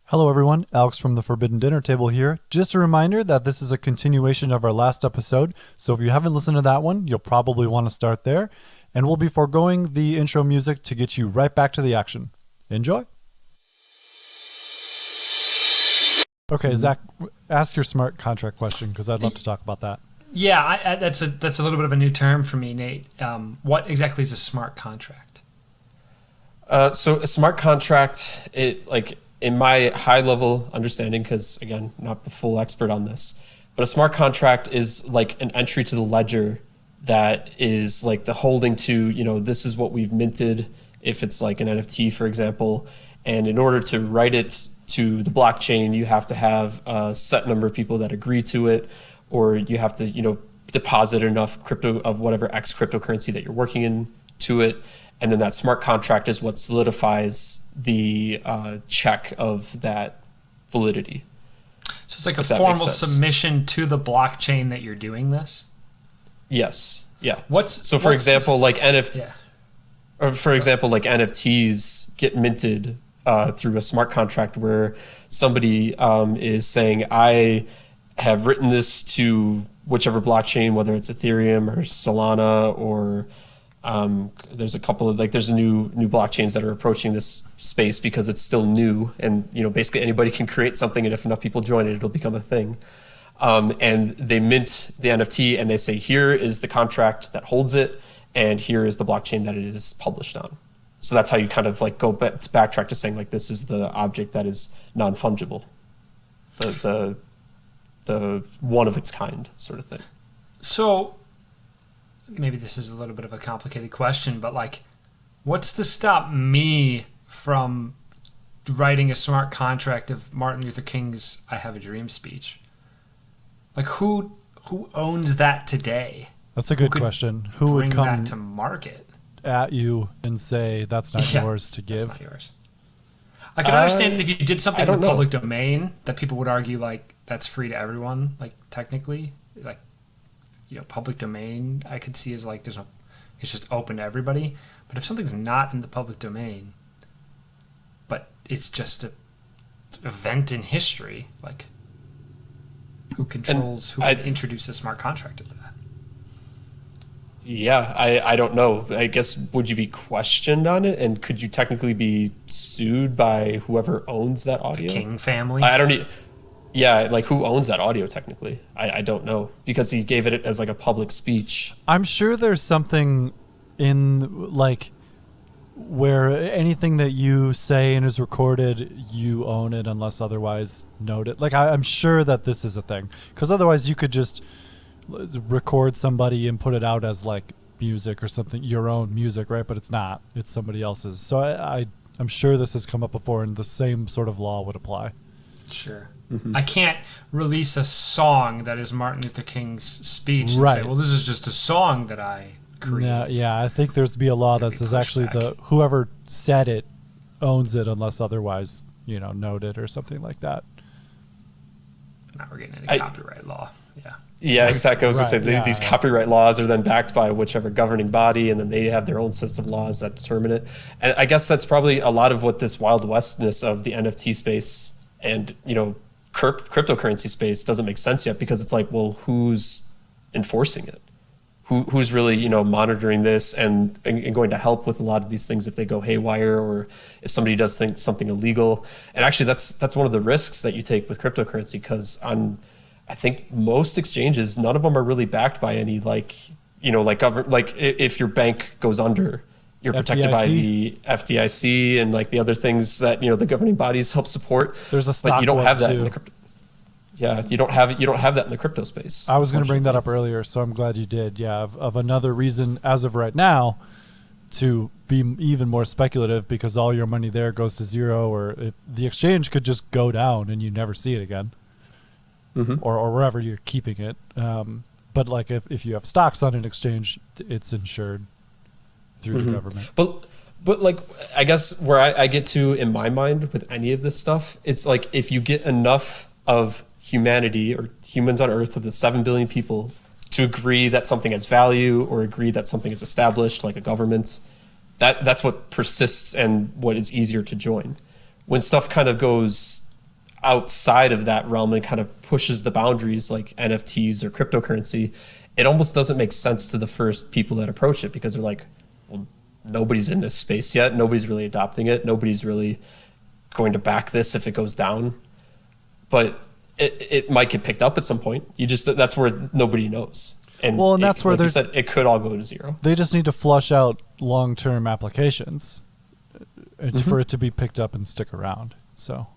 Hello everyone, Alex from the Forbidden Dinner Table here. Just a reminder that this is a continuation of our last episode, so if you haven't listened to that one, you'll probably want to start there, and we'll be foregoing the intro music to get you right back to the action. Enjoy! Okay, Zach, ask your smart contract question, because I'd love to talk about that. Yeah, that's a little bit of a new term for me, Nate. What exactly is a smart contract? So a smart contract, in my high level understanding, because again, not the full expert on this, but a smart contract is like an entry to the ledger that is like the holding to, this is what we've minted, if it's like an NFT, for example. And in order to write it to the blockchain, you have to have a set number of people that agree to it, or you have to, deposit enough crypto of whatever X cryptocurrency that you're working in to it. And then that smart contract is what solidifies the check of that validity. So it's like a formal submission to the blockchain that you're doing this? Yes. Yeah. For example, NFTs get minted through a smart contract where somebody is saying, I have written this to whichever blockchain, whether it's Ethereum or Solana or there's a couple of there's new blockchains that are approaching this space because it's still new, and basically anybody can create something, and if enough people join it, it'll become a thing. And they mint the NFT and they say, here is the contract that holds it, and here is the blockchain that it is published on. So that's how you kind of go backtrack to saying this is the object that is non-fungible, the one of its kind sort of thing. So maybe this is a little bit of a complicated question, but what's to stop me from writing a smart contract of Martin Luther King's I Have a Dream speech? Who owns that today? That's a good question. Who would come that to market at you and say, that's not yours to give? That's not yours. I can understand if you did something in the public domain that people would argue that's free to everyone, technically, public domain I could see as it's just open to everybody. But if something's not in the public domain, but it's just an event in history, who controls, who can introduce a smart contract into that? Yeah, I don't know. I guess, would you be questioned on it? And could you technically be sued by whoever owns that audio? The King family? I don't need... Yeah, who owns that audio technically? I don't know, because he gave it as a public speech. I'm sure there's something in where anything that you say and is recorded, you own it unless otherwise noted. I'm sure that this is a thing, because otherwise you could just record somebody and put it out as music or something, your own music, right? But it's not. It's somebody else's. So I'm sure this has come up before, and the same sort of law would apply. Sure. Mm-hmm. I can't release a song that is Martin Luther King's speech and say, well, this is just a song that I created. Yeah, I think there's to be a law that says actually whoever said it owns it unless otherwise, noted or something like that. Now we're getting into copyright law. Yeah. Yeah, exactly. I was going to say, these copyright laws are then backed by whichever governing body, and then they have their own sets of laws that determine it. And I guess that's probably a lot of what this Wild Westness of the NFT space and, cryptocurrency space doesn't make sense yet, because it's who's enforcing it? Who's really, monitoring this and going to help with a lot of these things if they go haywire, or if somebody does something illegal. And actually, that's one of the risks that you take with cryptocurrency, because I think most exchanges, none of them are really backed by any if your bank goes under, you're protected by the FDIC and the other things that the governing bodies help support. There's a stock, but you don't have that too. in the crypto. Yeah, you don't have that in the crypto space. I was going to bring that up earlier, so I'm glad you did. Yeah, of another reason as of right now to be even more speculative, because all your money there goes to zero, or if the exchange could just go down and you never see it again, or wherever you're keeping it. But if you have stocks on an exchange, it's insured through the government. But I guess where I get to in my mind with any of this stuff, it's if you get enough of humanity, or humans on Earth, of the 7 billion people, to agree that something has value, or agree that something is established, like a government, that's what persists and what is easier to join. When stuff kind of goes outside of that realm and kind of pushes the boundaries like NFTs or cryptocurrency, it almost doesn't make sense to the first people that approach it, because they're like, well, nobody's in this space yet. Nobody's really adopting it. Nobody's really going to back this if it goes down. But it might get picked up at some point. That's where nobody knows. And that's where like you said, it could all go to zero. They just need to flush out long-term applications for it to be picked up and stick around. So,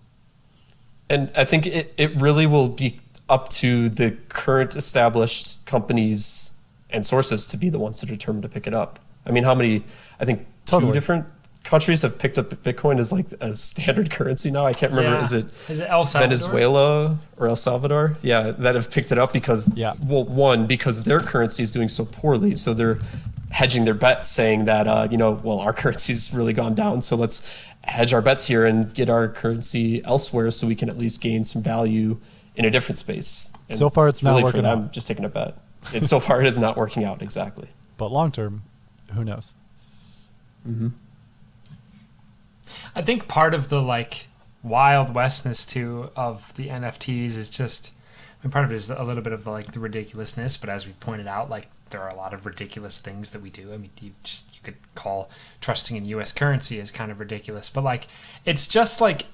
and I think it really will be up to the current established companies and sources to be the ones to determine to pick it up. I mean, how many? I think two different countries have picked up Bitcoin as like a standard currency now. I can't remember. Yeah. Is it El Salvador? Venezuela or El Salvador? Yeah, that have picked it up because one, because their currency is doing so poorly, so they're hedging their bets, saying that our currency's really gone down, so let's hedge our bets here and get our currency elsewhere so we can at least gain some value in a different space. And so far, it's not really working for them, out. just taking a bet. So far, it is not working out exactly. But long term, who knows? Mm-hmm. I think part of the like wild westness too of the NFTs is just, I mean, part of it is a little bit of the ridiculousness, but as we've pointed out, like there are a lot of ridiculous things that we do. I mean, you could call trusting in U.S. currency as kind of ridiculous, but like it's just like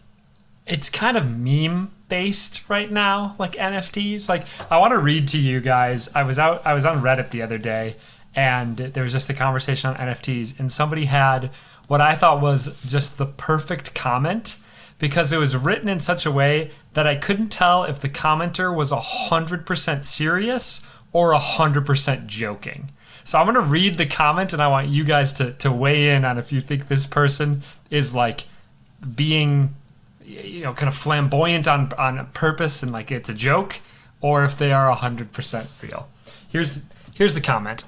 it's kind of meme based right now, like NFTs. Like I want to read to you guys. I was on Reddit the other day, and there was just a conversation on NFTs, and somebody had what I thought was just the perfect comment, because it was written in such a way that I couldn't tell if the commenter was 100% serious or 100% joking. So I'm going to read the comment, and I want you guys to weigh in on if you think this person is like being, kind of flamboyant on purpose and like it's a joke, or if they are 100% real. Here's the comment.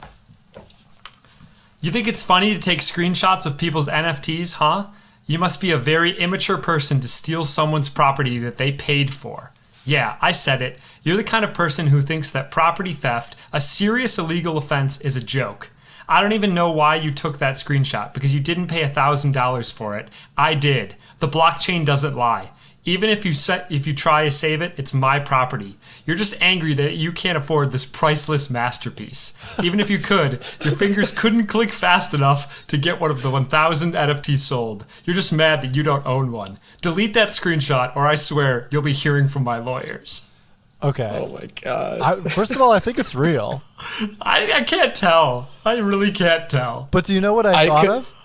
You think it's funny to take screenshots of people's NFTs, huh? You must be a very immature person to steal someone's property that they paid for. Yeah, I said it. You're the kind of person who thinks that property theft, a serious illegal offense, is a joke. I don't even know why you took that screenshot, because you didn't pay $1,000 for it. I did. The blockchain doesn't lie. Even if you try to save it, it's my property. You're just angry that you can't afford this priceless masterpiece. Even if you could, your fingers couldn't click fast enough to get one of the 1,000 NFTs sold. You're just mad that you don't own one. Delete that screenshot, or I swear you'll be hearing from my lawyers. Okay. Oh my God. First of all, I think it's real. I can't tell. I really can't tell. But do you know what I thought of?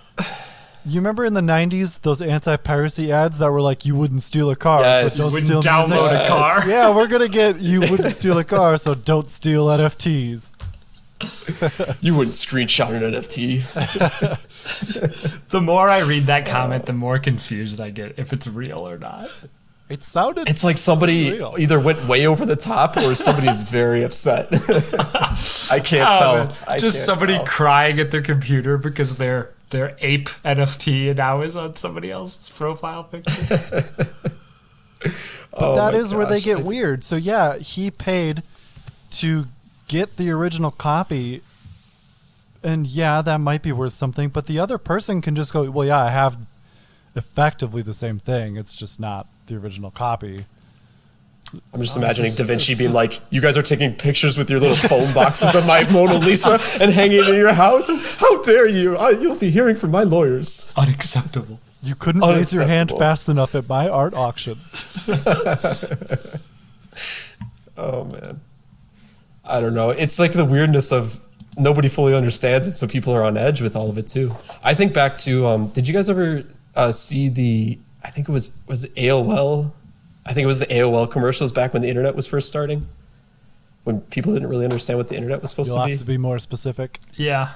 You remember in the 90s, those anti-piracy ads that were like, you wouldn't steal a car, yes. so don't wouldn't steal music. download a car. Yeah, we're going to get, you wouldn't steal a car, so don't steal NFTs. You wouldn't screenshot an NFT. The more I read that comment, the more confused I get if it's real or not. It's like somebody either went way over the top or somebody is very upset. I can't tell. Just somebody crying at their computer because their ape NFT now is on somebody else's profile picture. But that is where they get weird. So yeah, he paid to get the original copy, and yeah, that might be worth something, but the other person can just go, well, yeah, I have effectively the same thing. It's just not the original copy. I'm just imagining Da Vinci being like, you guys are taking pictures with your little phone boxes of my Mona Lisa and hanging it in your house? How dare you? You'll be hearing from my lawyers. Unacceptable. You couldn't raise your hand fast enough at my art auction. Oh, man. I don't know. It's like the weirdness of nobody fully understands it, so people are on edge with all of it, too. I think back to, did you guys ever see I think it was AOL? I think it was the AOL commercials back when the internet was first starting, when people didn't really understand what the internet was supposed to be. You'll have to be more specific. Yeah.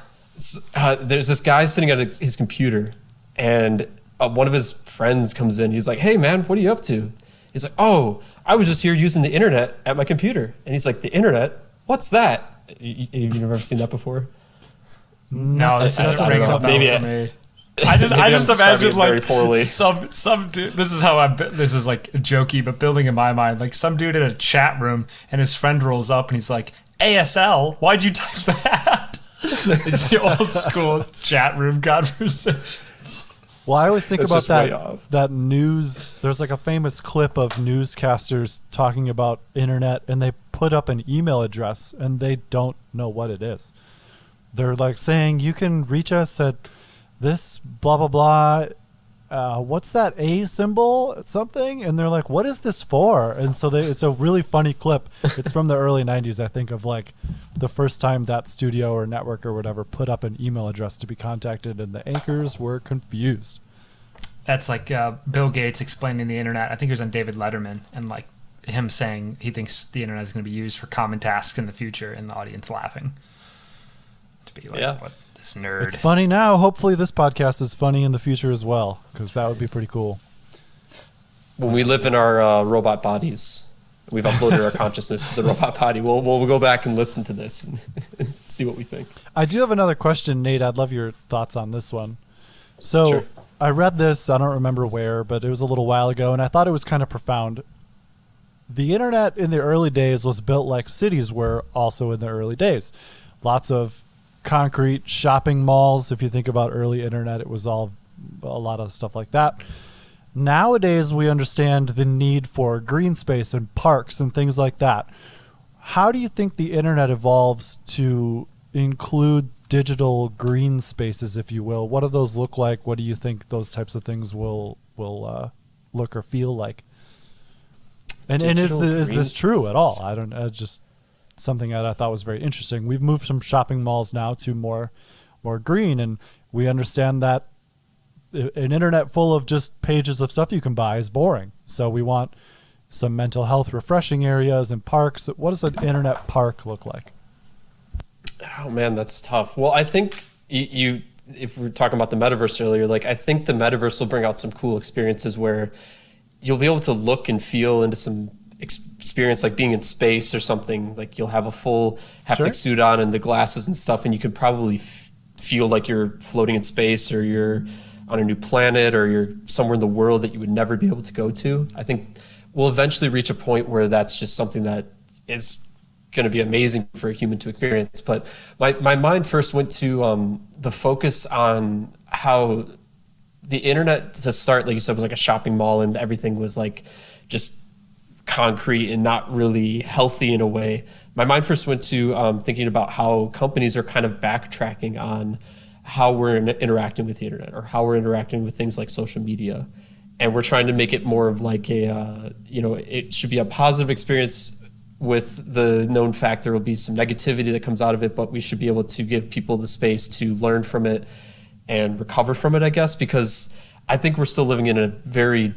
There's this guy sitting at his computer, and one of his friends comes in. He's like, hey, man, what are you up to? He's like, oh, I was just here using the internet at my computer. And he's like, the internet? What's that? You've never seen that before? No, this isn't ringing a bell for me. I just imagine like some dude. This is like jokey, but building in my mind, like some dude in a chat room, and his friend rolls up and he's like, ASL, why'd you type that? The old school chat room conversations. Well, I always think That's about just way off. that news. There's like a famous clip of newscasters talking about internet, and they put up an email address, and they don't know what it is. They're like saying, you can reach us at this blah, blah, blah. What's that A symbol? Something? And they're like, what is this for? And so it's a really funny clip. It's from the early 90s, I think, of like the first time that studio or network or whatever put up an email address to be contacted, and the anchors were confused. That's like Bill Gates explaining the internet. I think it was on David Letterman, and like him saying he thinks the internet is going to be used for common tasks in the future, and the audience laughing. To be like, what? This nerd. It's funny now. Hopefully this podcast is funny in the future as well, because that would be pretty cool. When we live in our robot bodies, we've uploaded our consciousness to the robot body. We'll go back and listen to this and see what we think. I do have another question, Nate. I'd love your thoughts on this one. So Sure. I read this, I don't remember where, but it was a little while ago, and I thought it was kind of profound. The internet in the early days was built like cities were also in the early days. Lots of concrete shopping malls. If you think about early internet, it was all a lot of stuff like that. Nowadays, we understand the need for green space and parks and things like that. How do you think the internet evolves to include digital green spaces, if you will? What do those look like? What do you think those types of things will look or feel like? And is this true at all? I don't. Just something that I thought was very interesting. We've moved from shopping malls now to more green, and we understand that an internet full of just pages of stuff you can buy is boring. So we want some mental health refreshing areas and parks. What does an internet park look like? Oh man, that's tough. Well, I think you if we were talking about the metaverse earlier, like I think the metaverse will bring out some cool experiences where you'll be able to look and feel into some experience, like being in space or something. Like you'll have a full haptic suit on and the glasses and stuff, and you could probably feel like you're floating in space, or you're on a new planet, or you're somewhere in the world that you would never be able to go to. I think we'll eventually reach a point where that's just something that is going to be amazing for a human to experience. But my mind first went to the focus on how the internet to start, like you said, was like a shopping mall, and everything was like just concrete and not really healthy in a way. My mind first went to thinking about how companies are kind of backtracking on how we're interacting with the internet, or how we're interacting with things like social media. And we're trying to make it more of like a, it should be a positive experience, with the known fact there will be some negativity that comes out of it, but we should be able to give people the space to learn from it and recover from it, I guess, because I think we're still living in a very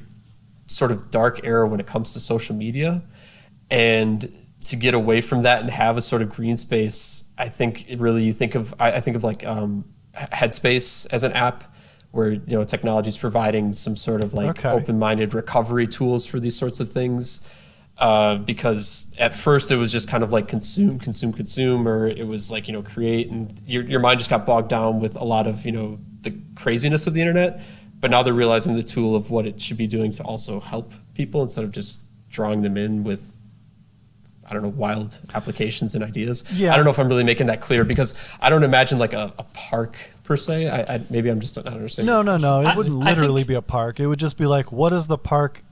sort of dark era when it comes to social media. And to get away from that and have a sort of green space, I think it really, I think of like Headspace as an app where, technology is providing some sort of like open-minded recovery tools for these sorts of things. Because at first it was just kind of like consume, or it was like, create, and your mind just got bogged down with a lot of, the craziness of the internet. But now they're realizing the tool of what it should be doing to also help people, instead of just drawing them in with, I don't know, wild applications and ideas. Yeah. I don't know if I'm really making that clear, because I don't imagine like a park per se. Maybe I'm just not understanding. No. It wouldn't literally be a park. It would just be like, what is the park?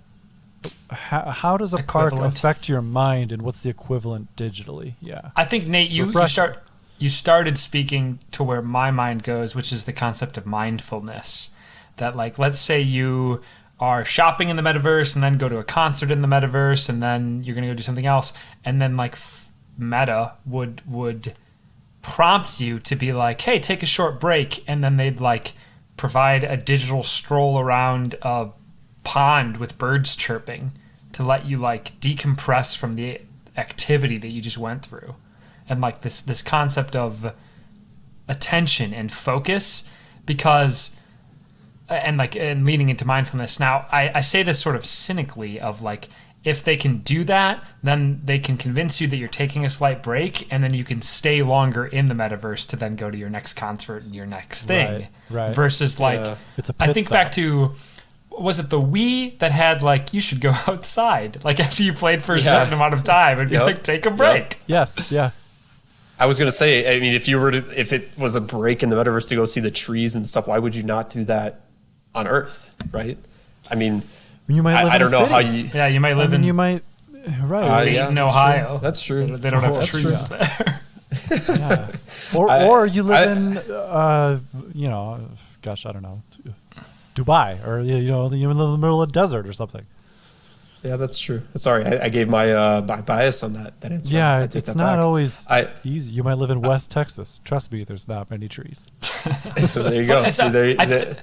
How does a park affect your mind, and what's the equivalent digitally? Yeah. I think, Nate, you started speaking to where my mind goes, which is the concept of mindfulness. That, like, let's say you are shopping in the metaverse and then go to a concert in the metaverse, and then you're going to go do something else, and then like Meta would prompt you to be like, hey, take a short break, and then they'd like provide a digital stroll around a pond with birds chirping to let you like decompress from the activity that you just went through. And like this concept of attention and focus, because and leaning into mindfulness. Now, I say this sort of cynically of like, if they can do that, then they can convince you that you're taking a slight break, and then you can stay longer in the metaverse to then go to your next concert and your next thing. Right. Versus like, it's a I think stop. Back to, was it the Wii that had like, you should go outside, like after you played for a certain amount of time, and be like, take a break. Yes, yeah. I was going to say, I mean, if it was a break in the metaverse to go see the trees and stuff, why would you not do that on Earth, right? I mean, You might live I in a don't know how city. you. Yeah, you might live in You might, right? Dayton, Ohio. That's true. They don't have That's trees true. there. Yeah. Or you live in, gosh, I don't know, Dubai, or you live in the middle of the desert or something. Yeah, that's true. Sorry, I gave my bias on that answer. Yeah, I take it's that not back. always easy. You might live in West Texas. Trust me, there's not many trees. There you go. See,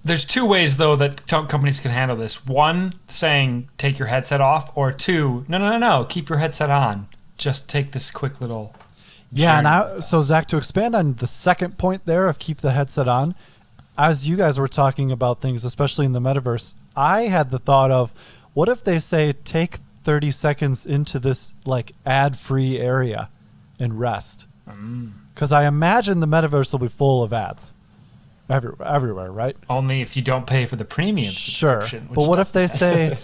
There's two ways, though, that companies can handle this. One, saying take your headset off, or two, no, keep your headset on. Just take this quick little. Yeah, so Zach, to expand on the second point there of keep the headset on, as you guys were talking about things, especially in the metaverse, I had the thought of, what if they say take 30 seconds into this like ad-free area and rest? Because I imagine the metaverse will be full of ads everywhere, right? Only if you don't pay for the premium subscription. But what if they say,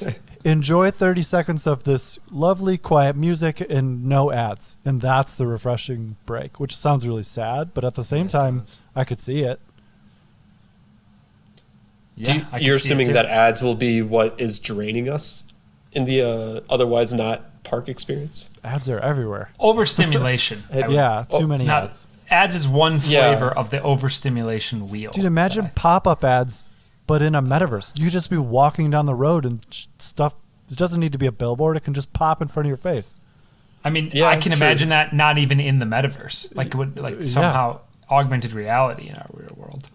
enjoy 30 seconds of this lovely, quiet music and no ads, and that's the refreshing break, which sounds really sad, but at the same time, I could see it. Yeah, you're assuming that ads will be what is draining us in the otherwise not park experience? Ads are everywhere. Overstimulation. Too many ads. Ads is one flavor of the overstimulation wheel. Dude, imagine pop-up ads, but in a metaverse. You could just be walking down the road and stuff. It doesn't need to be a billboard. It can just pop in front of your face. I mean, I can imagine that not even in the metaverse. Like it would somehow augmented reality in our real world.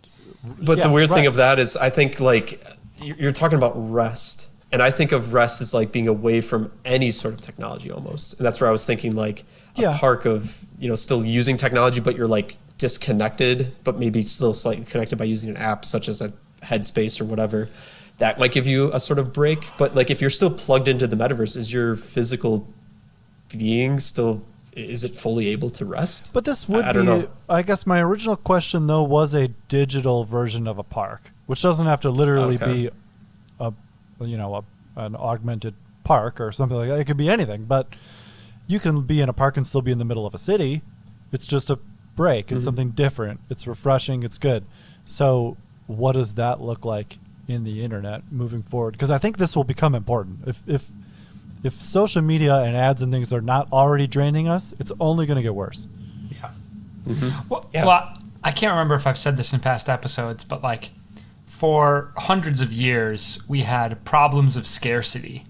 But the weird thing of that is, I think like you're talking about rest, and I think of rest as like being away from any sort of technology almost, and that's where I was thinking like a park of still using technology, but you're like disconnected, but maybe still slightly connected by using an app such as a Headspace or whatever. That might give you a sort of break. But like if you're still plugged into the metaverse, is your physical being still? Is it fully able to rest? But this would don't know. I guess my original question, though, was a digital version of a park, which doesn't have to literally be an augmented park or something like that. It could be anything, but you can be in a park and still be in the middle of a city. It's just a break. It's something different. It's refreshing. It's good. So what does that look like in the internet moving forward? Because I think this will become important. If social media and ads and things are not already draining us, it's only going to get worse. Yeah. Well, I can't remember if I've said this in past episodes, but like for hundreds of years, we had problems of scarcity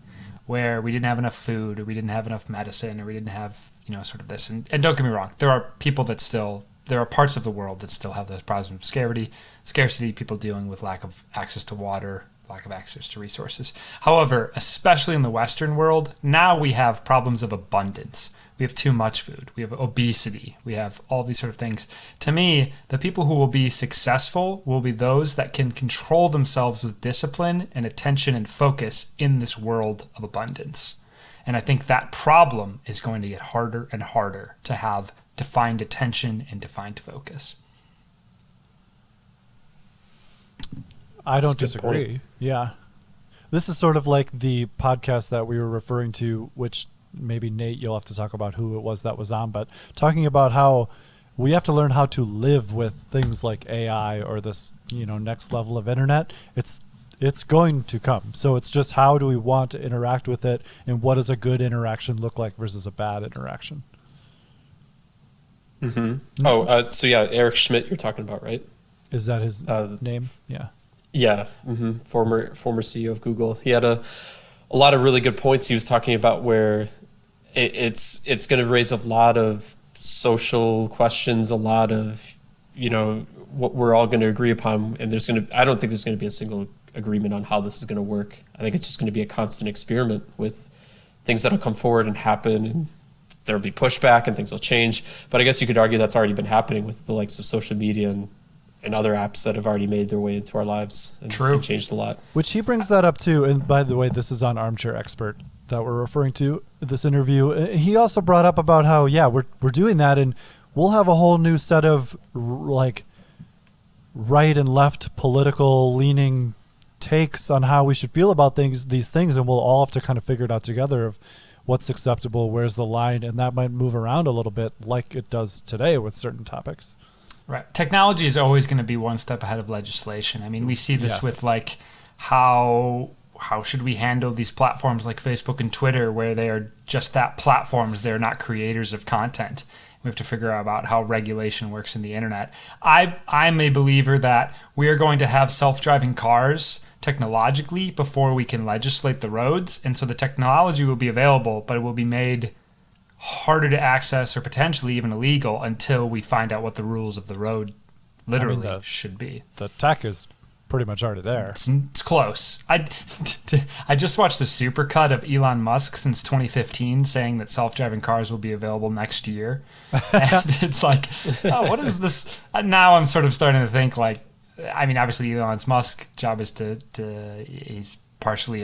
where we didn't have enough food, or we didn't have enough medicine, or we didn't have, sort of this. And don't get me wrong, there are parts of the world that still have those problems of scarcity, people dealing with lack of access to water, lack of access to resources. However, especially in the Western world, now we have problems of abundance. We have too much food. We have obesity. We have all these sort of things. To me, the people who will be successful will be those that can control themselves with discipline and attention and focus in this world of abundance. And I think that problem is going to get harder and harder to have defined attention and defined focus. I don't disagree. Yeah. This is sort of like the podcast that we were referring to, which maybe Nate, you'll have to talk about who it was that was on, but talking about how we have to learn how to live with things like AI or this, next level of internet. It's going to come. So it's just how do we want to interact with it, and what does a good interaction look like versus a bad interaction? Mm-hmm. Eric Schmidt you're talking about, right? Is that his name? Yeah. Yeah, former CEO of Google. He had a lot of really good points he was talking about where it's going to raise a lot of social questions, a lot of what we're all going to agree upon, and I don't think there's going to be a single agreement on how this is going to work. I think it's just going to be a constant experiment with things that'll come forward and happen, and there'll be pushback and things will change. But I guess you could argue that's already been happening with the likes of social media and other apps that have already made their way into our lives and changed a lot. Which he brings that up too. And by the way, this is on Armchair Expert that we're referring to this interview. He also brought up about how, we're doing that, and we'll have a whole new set of like right and left political leaning takes on how we should feel about these things. And we'll all have to kind of figure it out together of what's acceptable, where's the line. And that might move around a little bit like it does today with certain topics. Right. Technology is always going to be one step ahead of legislation. I mean, we see this with like how should we handle these platforms like Facebook and Twitter, where they are just that, platforms. They're not creators of content. We have to figure out about how regulation works in the internet. I'm a believer that we are going to have self-driving cars technologically before we can legislate the roads. And so the technology will be available, but it will be made harder to access or potentially even illegal until we find out what the rules of the road literally should be. The tech is pretty much already there. It's close. I just watched a supercut of Elon Musk since 2015 saying that self-driving cars will be available next year. And it's like, oh, what is this? Now I'm sort of starting to think like, I mean, obviously Elon Musk's job is he's partially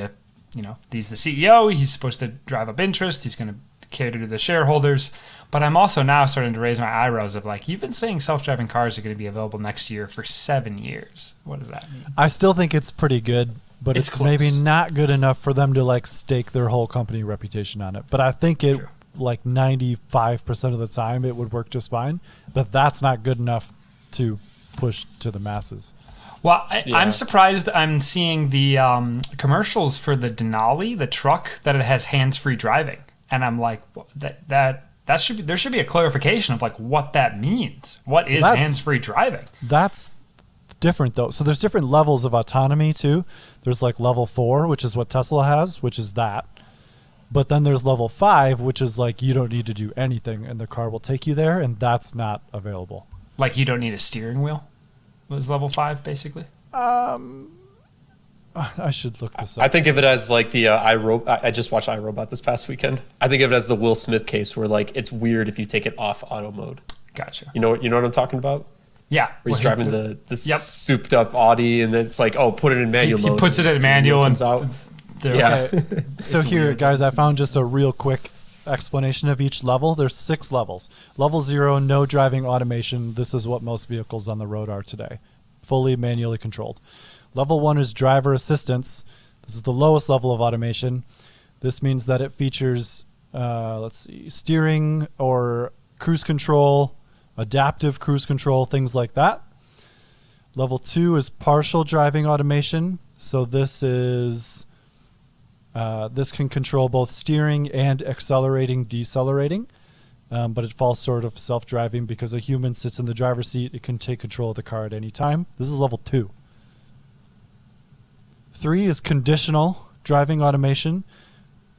he's the CEO. He's supposed to drive up interest. He's going to cater to the shareholders. But I'm also now starting to raise my eyebrows of like, you've been saying self-driving cars are going to be available next year for 7 years. What does that mean? I still think it's pretty good, but it's maybe not good enough for them to like stake their whole company reputation on it. But I think it like 95% of the time it would work just fine. But that's not good enough to push to the masses. Well, I'm surprised I'm seeing the commercials for the Denali, the truck, that it has hands-free driving. And I'm like, there should be a clarification of like what that means. What is hands-free driving? That's different though. So there's different levels of autonomy too. There's like level 4, which is what Tesla has, which is that. But then there's level 5, which is like you don't need to do anything and the car will take you there, and that's not available. Like you don't need a steering wheel? Was level 5 basically? I should look this up. I think of it as like the I just watched iRobot this past weekend. I think of it as the Will Smith case where like it's weird if you take it off auto mode. Gotcha. You know what I'm talking about? Yeah. Where he's driving the souped up Audi, and then it's like, oh, put it in manual mode. He puts it in manual and comes out. Yeah. Okay. So here, guys, I found just a real quick explanation of each level. There's 6 levels. Level 0, no driving automation. This is what most vehicles on the road are today. Fully manually controlled. Level 1 is driver assistance. This is the lowest level of automation. This means that it features, steering or cruise control, adaptive cruise control, things like that. Level 2 is partial driving automation. So this is this can control both steering and accelerating, decelerating. But it falls short of self-driving because a human sits in the driver's seat. It can take control of the car at any time. This is level 2. 3 is conditional driving automation.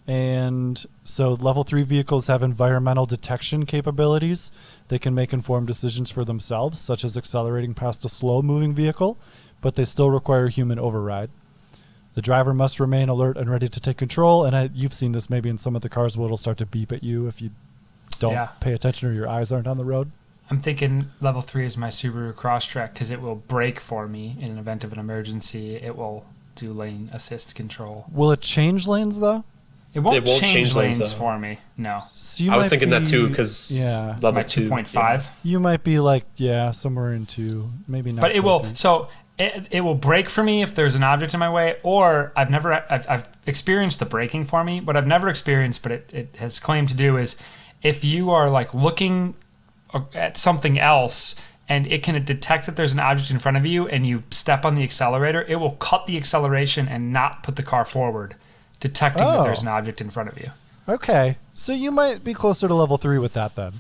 And so level 3 vehicles have environmental detection capabilities. They can make informed decisions for themselves, such as accelerating past a slow-moving vehicle, but they still require human override. The driver must remain alert and ready to take control. And you've seen this maybe in some of the cars where it'll start to beep at you if you don't pay attention or your eyes aren't on the road. I'm thinking level 3 is my Subaru Crosstrek because it will brake for me in an event of an emergency. It will do lane assist control. Will it change lanes though? It won't change lanes for me. No. So I was thinking that too because level 2.5. Yeah. You might be like somewhere in 2, maybe not. But it will. 3. So it will brake for me if there's an object in my way, or I've experienced the braking for me. What I've never experienced, but it has claimed to do is if you are like looking at something else and it can detect that there's an object in front of you and you step on the accelerator, it will cut the acceleration and not put the car forward, detecting that there's an object in front of you. Okay. So you might be closer to level 3 with that then.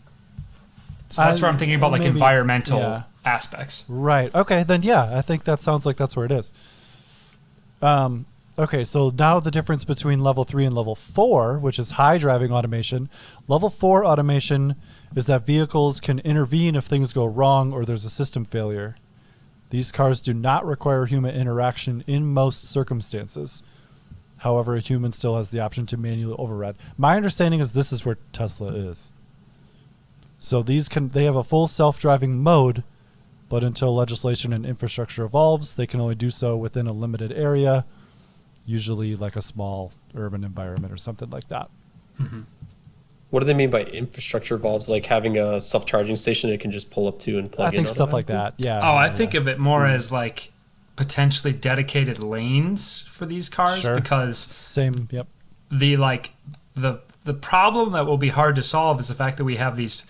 So that's where I'm thinking about like environmental aspects. Right. Okay. Then I think that sounds like that's where it is. Okay. So now the difference between level 3 and level 4, which is high driving automation. Level 4 automation is that vehicles can intervene if things go wrong or there's a system failure. These cars do not require human interaction in most circumstances. However, a human still has the option to manually override. My understanding is this is where Tesla is. So they have a full self-driving mode, but until legislation and infrastructure evolves, they can only do so within a limited area, usually like a small urban environment or something like that. Mm-hmm. What do they mean by infrastructure evolves? Like having a self-charging station it can just pull up to and plug in? I think stuff like that, yeah. Oh, I think of it more as like potentially dedicated lanes for these cars because the problem that will be hard to solve is the fact that we have these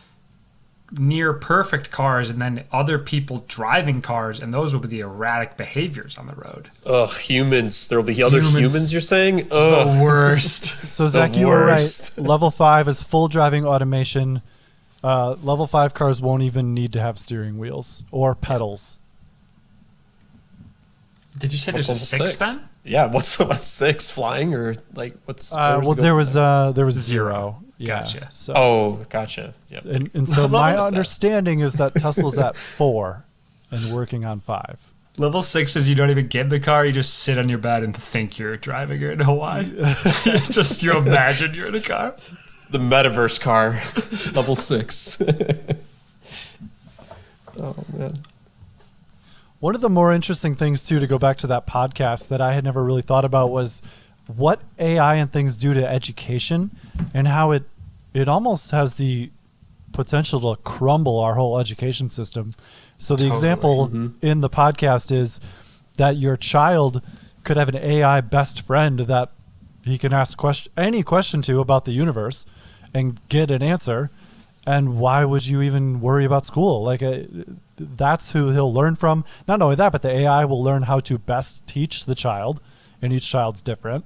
near perfect cars and then other people driving cars, and those will be the erratic behaviors on the road. Ugh, humans. There will be other humans, you're saying? Ugh. The worst. So Zach, you were right. Level 5 is full driving automation. Level 5 cars won't even need to have steering wheels or pedals. Did you say there's a 6 then? Yeah, what's 6? Flying or like what's? Well, there was 0. Yeah. Gotcha. So, Oh, gotcha. Yep. and so my understanding is that Tesla's at 4 and working on 5. Level 6 is you don't even get in the car, you just sit on your bed and think you're driving it in Hawaii. Just you imagine you're in a car. The metaverse car, level 6. Oh man. One of the more interesting things too, to go back to that podcast, that I had never really thought about was what AI and things do to education, and how it almost has the potential to crumble our whole education system. So the example in the podcast is that your child could have an AI best friend that he can ask any question to about the universe and get an answer. And why would you even worry about school? Like, that's who he'll learn from. Not only that, but the AI will learn how to best teach the child, and each child's different.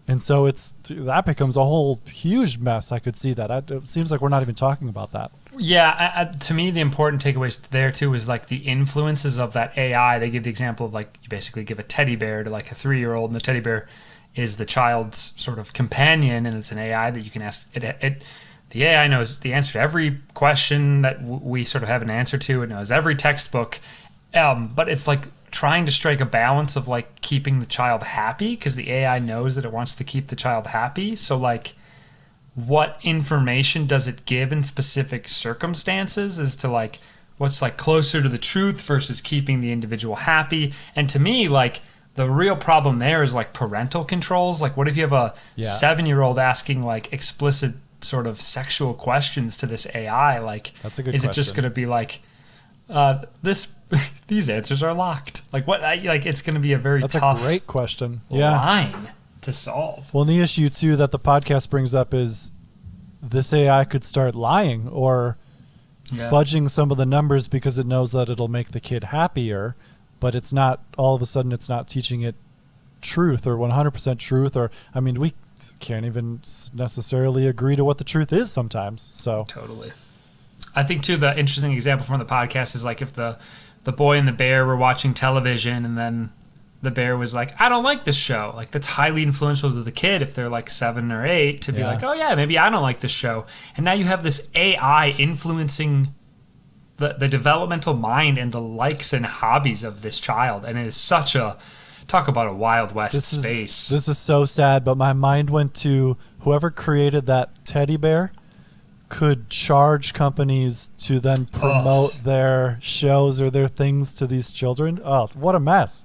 And so that becomes a whole huge mess. I could see that. It seems like we're not even talking about that. Yeah, to me, the important takeaways there too is like the influences of that AI. They give the example of like you basically give a teddy bear to like a 3-year-old, and the teddy bear is the child's sort of companion, and it's an AI that you can ask. The AI knows the answer to every question that we sort of have an answer to. It knows every textbook, but it's like trying to strike a balance of like keeping the child happy, because the AI knows that it wants to keep the child happy. So like, what information does it give in specific circumstances as to like what's like closer to the truth versus keeping the individual happy? And to me, like, the real problem there is like parental controls. Like, what if you have a 7-year-old asking like explicit sort of sexual questions to this AI? Like, that's a good is question. it just going to be like, these answers are locked? Like, what? Like, it's going to be a very tough. That's a great question. Line to solve. Well, the issue too that the podcast brings up is this AI could start lying or fudging some of the numbers because it knows that it'll make the kid happier, but it's not, all of a sudden it's not teaching it truth or 100% truth. Or, I mean, we can't even necessarily agree to what the truth is sometimes. So totally. I think too, the interesting example from the podcast is like if the boy and the bear were watching television, and then the bear was like, I don't like this show. Like, that's highly influential to the kid if they're like 7 or 8 to be like, oh yeah, maybe I don't like this show. And now you have this AI influencing the developmental mind and the likes and hobbies of this child. And it is such a, talk about a Wild West space. This is so sad, but my mind went to whoever created that teddy bear could charge companies to then promote their shows or their things to these children. Oh, what a mess.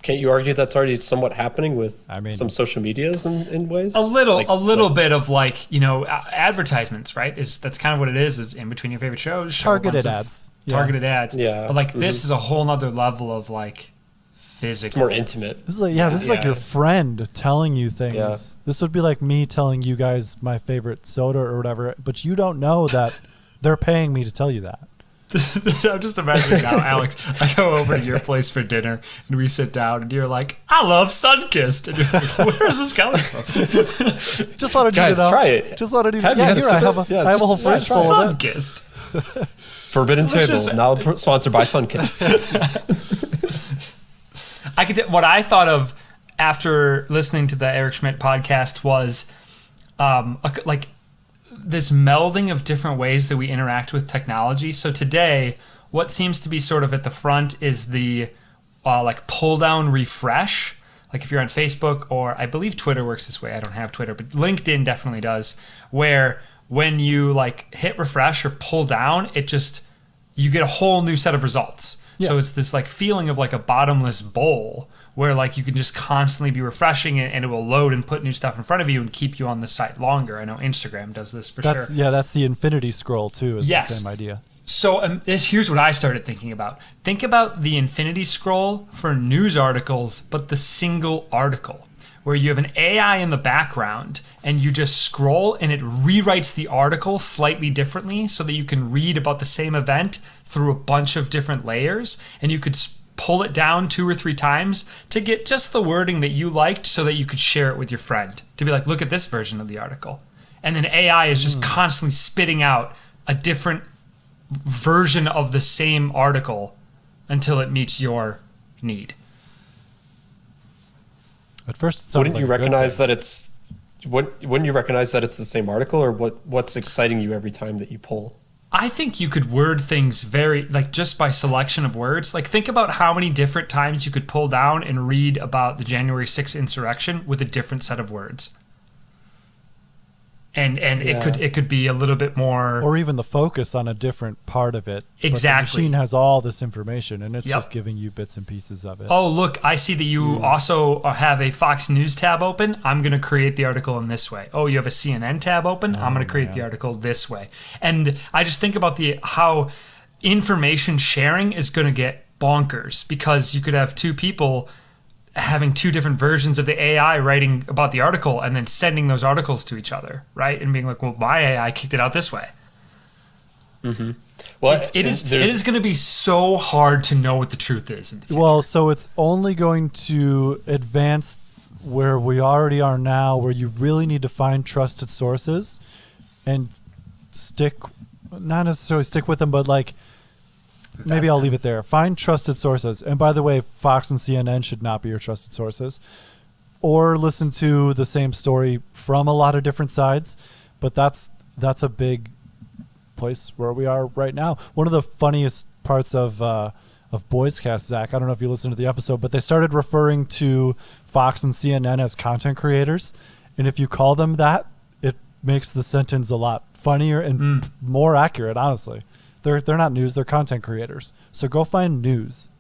Can't you argue that's already somewhat happening with some social medias in ways? A little bit of like, you know, advertisements, right? That's kind of what it is in between your favorite shows. Targeted ads. Targeted ads. Yeah. But like this is a whole nother level of like physical. It's more intimate. This is like, this is like your friend telling you things. Yeah. This would be like me telling you guys my favorite soda or whatever, but you don't know that they're paying me to tell you that. I'm just imagining now, Alex, I go over to your place for dinner and we sit down and you're like, I love Sunkist. And you're like, where is this coming from? Just wanted you to know. Try it. Just wanted you to know. I have a whole fridge full of it. Sunkist. Forbidden Table, now sponsored by Sunkist. What I thought of after listening to the Eric Schmidt podcast was like this melding of different ways that we interact with technology. So today, what seems to be sort of at the front is the like pull down refresh. Like if you're on Facebook, or I believe Twitter works this way. I don't have Twitter, but LinkedIn definitely does, where when you like hit refresh or pull down, you get a whole new set of results. Yeah. So it's this like feeling of like a bottomless bowl where like you can just constantly be refreshing it and it will load and put new stuff in front of you and keep you on the site longer. I know Instagram does this for sure. Yeah, that's the infinity scroll too, is the same idea. So here's what I started thinking about. Think about the infinity scroll for news articles, but the single article, where you have an AI in the background and you just scroll and it rewrites the article slightly differently so that you can read about the same event through a bunch of different layers, and you could pull it down 2 or 3 times to get just the wording that you liked so that you could share it with your friend to be like, look at this version of the article. And then AI is just constantly spitting out a different version of the same article until it meets your need. At first, wouldn't you recognize that it's the same article, or what's exciting you every time that you pull? I think you could word things very, like, just by selection of words. Like, think about how many different times you could pull down and read about the January 6th insurrection with a different set of words. And it could be a little bit more, or even the focus on a different part of it. Exactly. But the machine has all this information, and it's just giving you bits and pieces of it. Oh, look, I see that you also have a Fox News tab open. I'm going to create the article in this way. Oh, you have a CNN tab open. I'm going to create the article this way. And I just think about how information sharing is going to get bonkers, because you could have 2 people having 2 different versions of the AI writing about the article and then sending those articles to each other, right? And being like, well, my AI kicked it out this way. Mm-hmm. Well, it is going to be so hard to know what the truth is in the future. Well, so it's only going to advance where we already are now, where you really need to find trusted sources and not necessarily stick with them, but like, maybe I'll leave it there. Find trusted sources. And by the way, Fox and CNN should not be your trusted sources. Or listen to the same story from a lot of different sides. But that's a big place where we are right now. One of the funniest parts of Boys Cast, Zach, I don't know if you listened to the episode, but they started referring to Fox and CNN as content creators. And if you call them that, it makes the sentence a lot funnier and more accurate, honestly. They're not news, they're content creators. So go find news.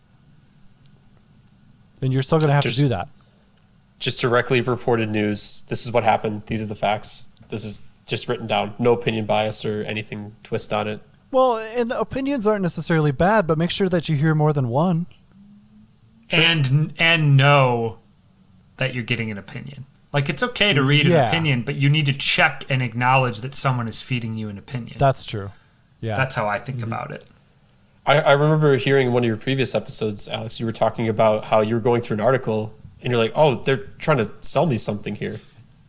And you're still going to have to do that. Just directly reported news. This is what happened. These are the facts. This is just written down. No opinion bias or anything twist on it. Well, and opinions aren't necessarily bad, but make sure that you hear more than one. And know that you're getting an opinion. Like, it's okay to read an opinion, but you need to check and acknowledge that someone is feeding you an opinion. That's true. Yeah, that's how I think about it. I remember hearing in one of your previous episodes, Alex, you were talking about how you were going through an article and you're like, oh, they're trying to sell me something here.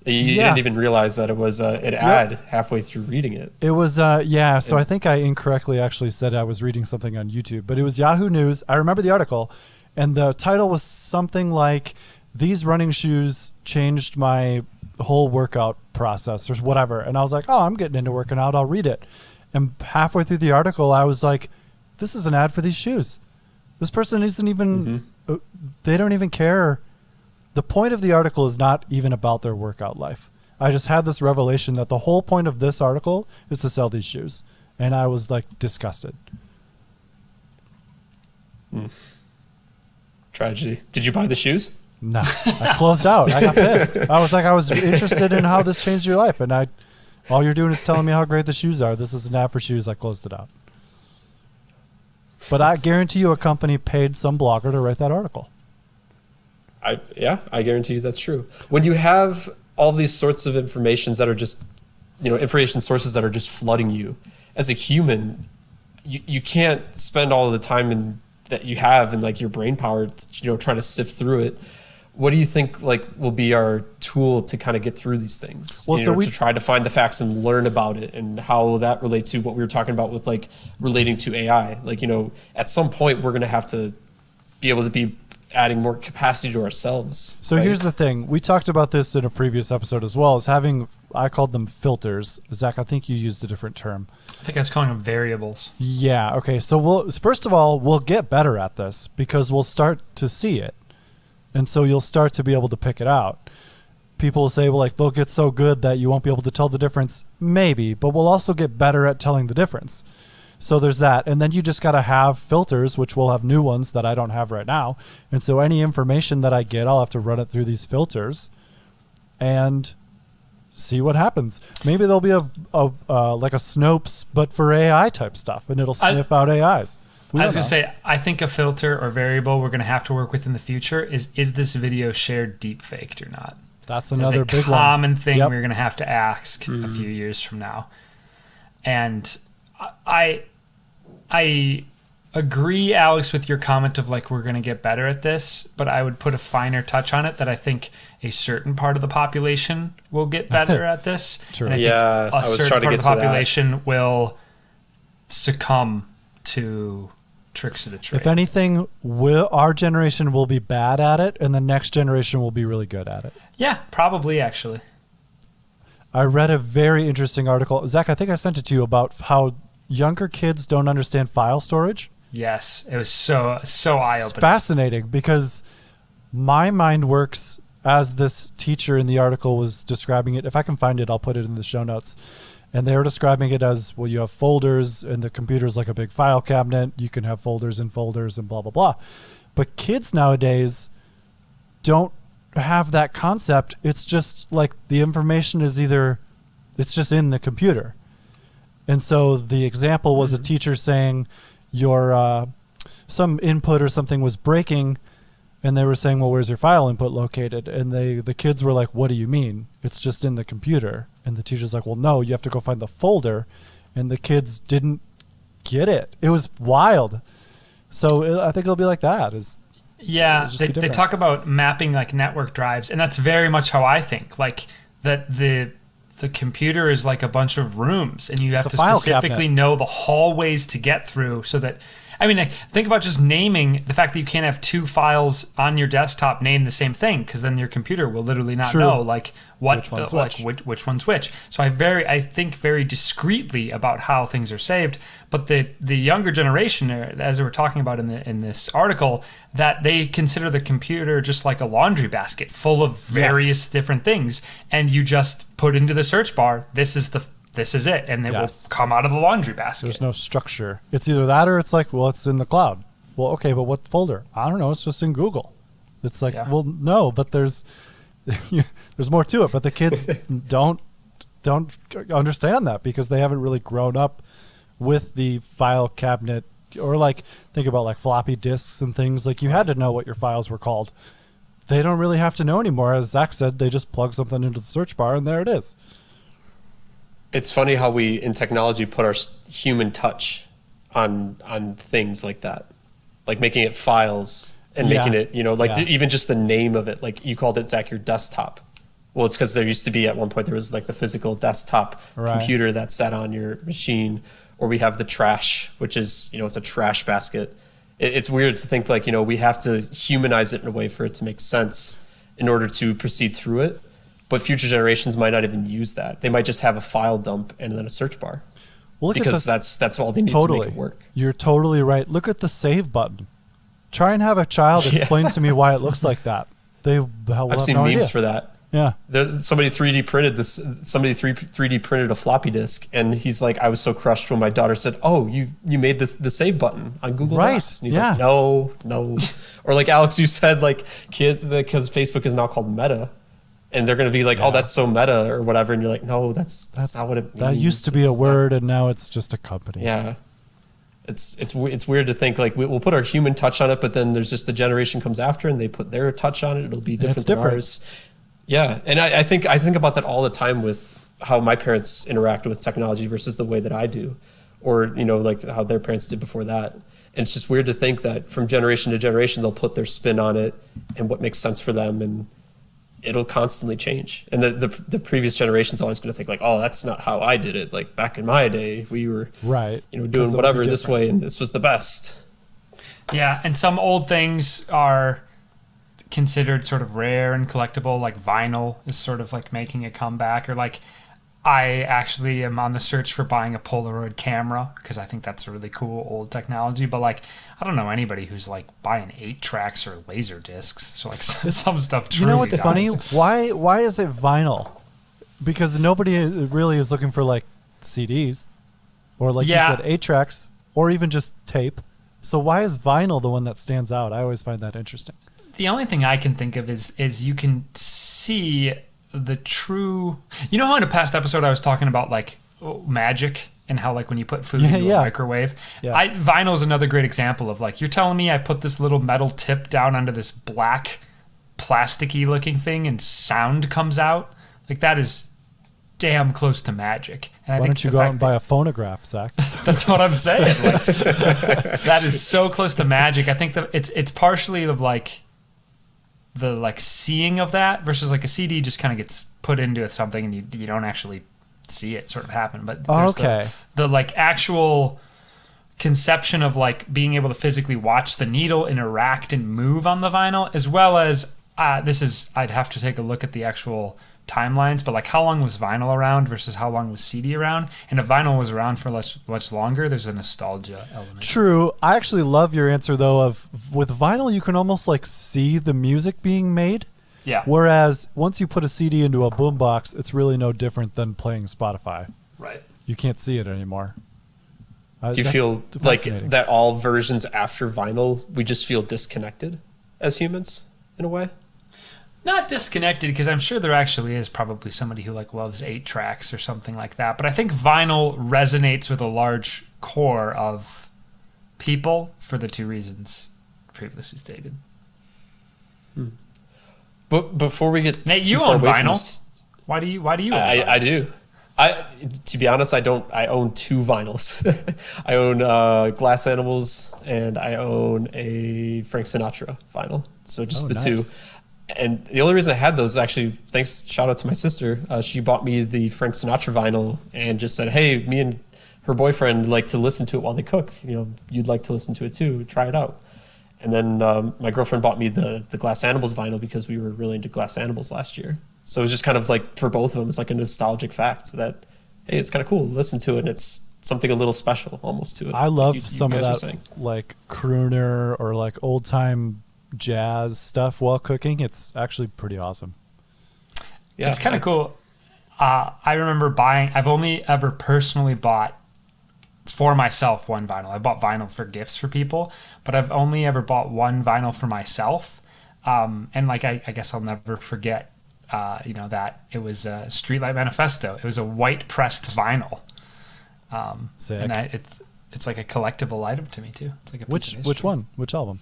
You didn't even realize that it was an ad halfway through reading it. It was, so I think I incorrectly actually said I was reading something on YouTube, but it was Yahoo News. I remember the article, and the title was something like, "These running shoes changed my whole workout process," or whatever. And I was like, oh, I'm getting into working out. I'll read it. And halfway through the article, I was like, this is an ad for these shoes. This person isn't even, they don't even care. The point of the article is not even about their workout life. I just had this revelation that the whole point of this article is to sell these shoes. And I was like disgusted. Tragedy. Did you buy the shoes? No, I closed out. I got pissed. I was interested in how this changed your life. And all you're doing is telling me how great the shoes are. This is an ad for shoes. I closed it out. But I guarantee you a company paid some blogger to write that article. I guarantee you that's true. When you have all these sorts of informations that are just, information sources that are just flooding you, as a human, you can't spend all of the time that you have in like your brain power, trying to sift through it. What do you think will be our tool to kind of get through these things? Well, to try to find the facts and learn about it, and how that relates to what we were talking about with relating to AI. At some point we're going to have to be able to be adding more capacity to ourselves. So here's the thing. We talked about this in a previous episode as well, is having, I called them filters. Zach, I think you used a different term. I think I was calling them variables. Yeah. Okay. So first of all, we'll get better at this because we'll start to see it. And so you'll start to be able to pick it out. People will say, well, they'll get so good that you won't be able to tell the difference. Maybe, but we'll also get better at telling the difference. So there's that. And then you just got to have filters, which we'll have new ones that I don't have right now. And so any information that I get, I'll have to run it through these filters and see what happens. Maybe there'll be a Snopes, but for AI type stuff, and it'll sniff out AIs. I was going to say, I think a filter or variable we're going to have to work with in the future is this video shared deep faked or not? That's another big one. Common thing we're going to have to ask a few years from now. And I agree, Alex, with your comment of like we're going to get better at this, but I would put a finer touch on it that I think a certain part of the population will get better at this. True. And I think a certain part of the population will succumb to tricks of the trade. If anything, our generation will be bad at it, and the next generation will be really good at it. Yeah, probably, actually. I read a very interesting article. Zach, I think I sent it to you about how younger kids don't understand file storage. Yes, it was so eye-opening. It's fascinating because my mind works as this teacher in the article was describing it. If I can find it, I'll put it in the show notes. And they were describing it as, well, you have folders, and the computer's like a big file cabinet. You can have folders and folders and blah, blah, blah. But kids nowadays don't have that concept. It's just like the information is it's just in the computer. And so the example was a teacher saying some input or something was breaking, and they were saying, well, where's your file input located? And the kids were like, what do you mean? It's just in the computer. And the teacher's like, well, no, you have to go find the folder. And the kids didn't get it. It was wild. So I think it'll be like that. They talk about mapping like network drives, and that's very much how I think. Like that the computer is like a bunch of rooms, and you have to specifically know the hallways to get through so that, I mean, think about just naming the fact that you can't have two files on your desktop name the same thing, because then your computer will literally not know like which one's which. So I think very discreetly about how things are saved. But the younger generation, as we were talking about in this article, that they consider the computer just like a laundry basket full of various different things, and you just put into the search bar, this is it, and it will come out of the laundry basket. There's no structure. It's either that or it's like, well, it's in the cloud. Well, okay, but what folder? I don't know. It's just in Google. It's like, well, no, but there's more to it. But the kids don't understand that because they haven't really grown up with the file cabinet, or like think about like floppy disks and things. Like you had to know what your files were called. They don't really have to know anymore. As Zach said, they just plug something into the search bar and there it is. It's funny how we in technology put our human touch on things like that, like making it files and making it, even just the name of it. Like you called it, Zach, your desktop. Well, it's because there used to be at one point there was like the physical desktop computer that sat on your machine, or we have the trash, which is it's a trash basket. It's weird to think like we have to humanize it in a way for it to make sense in order to proceed through it. But future generations might not even use that. They might just have a file dump and then a search bar. Well, because that's all they need to make it work. You're totally right. Look at the save button. Try and have a child explain to me why it looks like that. I've seen memes for that. Yeah. Somebody 3D printed this. Somebody 3D printed a floppy disk, and he's like, "I was so crushed when my daughter said, "Oh, you made the save button on Google Docs." And he's like, "No." Or like Alex, you said like kids, because Facebook is now called Meta. And they're going to be like, oh, that's so meta or whatever. And you're like, no, that's not what it means. That used to be a word, and now it's just a company. Yeah. It's weird to think like we'll put our human touch on it, but then there's just the generation comes after and they put their touch on it. It'll be different than ours. Yeah. And I think about that all the time with how my parents interact with technology versus the way that I do, or, like how their parents did before that. And it's just weird to think that from generation to generation, they'll put their spin on it and what makes sense for them, and it'll constantly change. And the previous generation's always going to think like, oh, that's not how I did it. Like back in my day, we were doing whatever this way, and this was the best. Yeah, and some old things are considered sort of rare and collectible, like vinyl is sort of like making a comeback, or like I actually am on the search for buying a Polaroid camera because I think that's a really cool old technology. But like, I don't know anybody who's like buying 8 tracks or laser discs. So like some stuff. You know what's funny? Why is it vinyl? Because nobody really is looking for like CDs or like you said 8 tracks or even just tape. So why is vinyl the one that stands out? I always find that interesting. The only thing I can think of is you can see the true, how in a past episode I was talking about like magic and how like when you put food into a microwave. Vinyl is another great example of like, you're telling me I put this little metal tip down onto this black plasticky looking thing and sound comes out. Like that is damn close to magic. And why don't you go out and buy a phonograph, Zach? That's what I'm saying. Like, that is so close to magic. I think that it's partially of like the like seeing of that versus like a CD just kind of gets put into something and you don't actually see it sort of happen. But there's the like actual conception of like being able to physically watch the needle interact and move on the vinyl, as well as I'd have to take a look at the actual timelines, but like how long was vinyl around versus how long was CD around? And if vinyl was around for much longer, there's a nostalgia element. True. I actually love your answer though of with vinyl you can almost like see the music being made. Yeah. Whereas once you put a CD into a boombox, it's really no different than playing Spotify. Right. You can't see it anymore. Do you feel like that all versions after vinyl, we just feel disconnected as humans in a way? Not disconnected, because I'm sure there actually is probably somebody who like loves 8 tracks or something like that. But I think vinyl resonates with a large core of people for the 2 reasons previously stated. But before we get Nate, too you far own away from vinyl. this, Why do you? Own vinyl? I do. To be honest, I don't. I own 2 vinyls. I own Glass Animals and I own a Frank Sinatra vinyl. So just the nice. 2. And the only reason I had those actually, shout out to my sister. She bought me the Frank Sinatra vinyl and just said, "Hey, me and her boyfriend like to listen to it while they cook. You know, you'd like to listen to it too. Try it out." And then my girlfriend bought me the Glass Animals vinyl because we were really into Glass Animals last year. So it was just kind of like for both of them, it's like a nostalgic fact that hey, it's kind of cool. Listen to it, and it's something a little special almost to it. I love some of that like crooner or like old time jazz stuff while cooking. It's actually pretty awesome. Yeah, it's kind of cool. I remember buying, I've only ever personally bought for myself 1 vinyl. I bought vinyl for gifts for people, but I've only ever bought 1 vinyl for myself. And like, I guess I'll never forget, that it was a Streetlight Manifesto. It was a white pressed vinyl. Sick. And it's like a collectible item to me too. It's like a which one? Which album?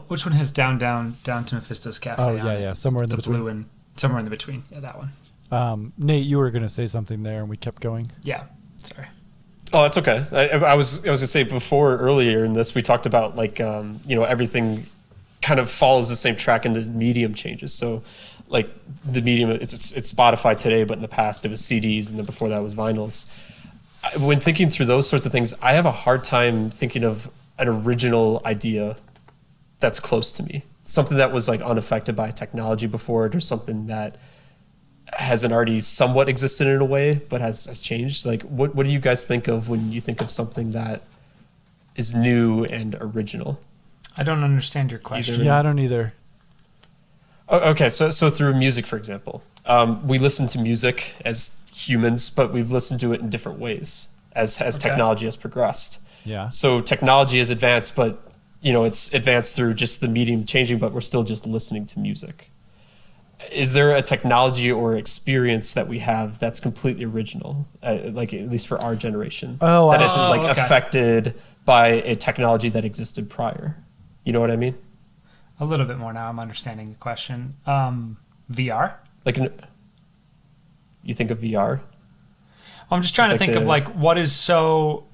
Which one has down to Mephisto's Cafe? Oh yeah, somewhere in the between. Blue and somewhere in the between. Yeah, that one. Nate, you were going to say something there, and we kept going. Yeah, sorry. Oh, that's okay. I was going to say before earlier in this we talked about like everything kind of follows the same track and the medium changes. So like the medium it's Spotify today, but in the past it was CDs, and then before that was vinyls. When thinking through those sorts of things, I have a hard time thinking of an original idea that's close to me, something that was like unaffected by technology before it, or something that hasn't already somewhat existed in a way but has changed. Like what do you guys think of when you think of something that is new and original? I don't understand your question. Yeah, I don't either. Okay, so through music, for example, we listen to music as humans, but we've listened to it in different ways as technology has progressed. Yeah. So technology has advanced, but it's advanced through just the medium changing, but we're still just listening to music. Is there a technology or experience that we have that's completely original, like at least for our generation, that isn't affected by a technology that existed prior? You know what I mean? A little bit more now. I'm understanding the question. VR? Like, you think of VR? I'm just trying to think of like what is so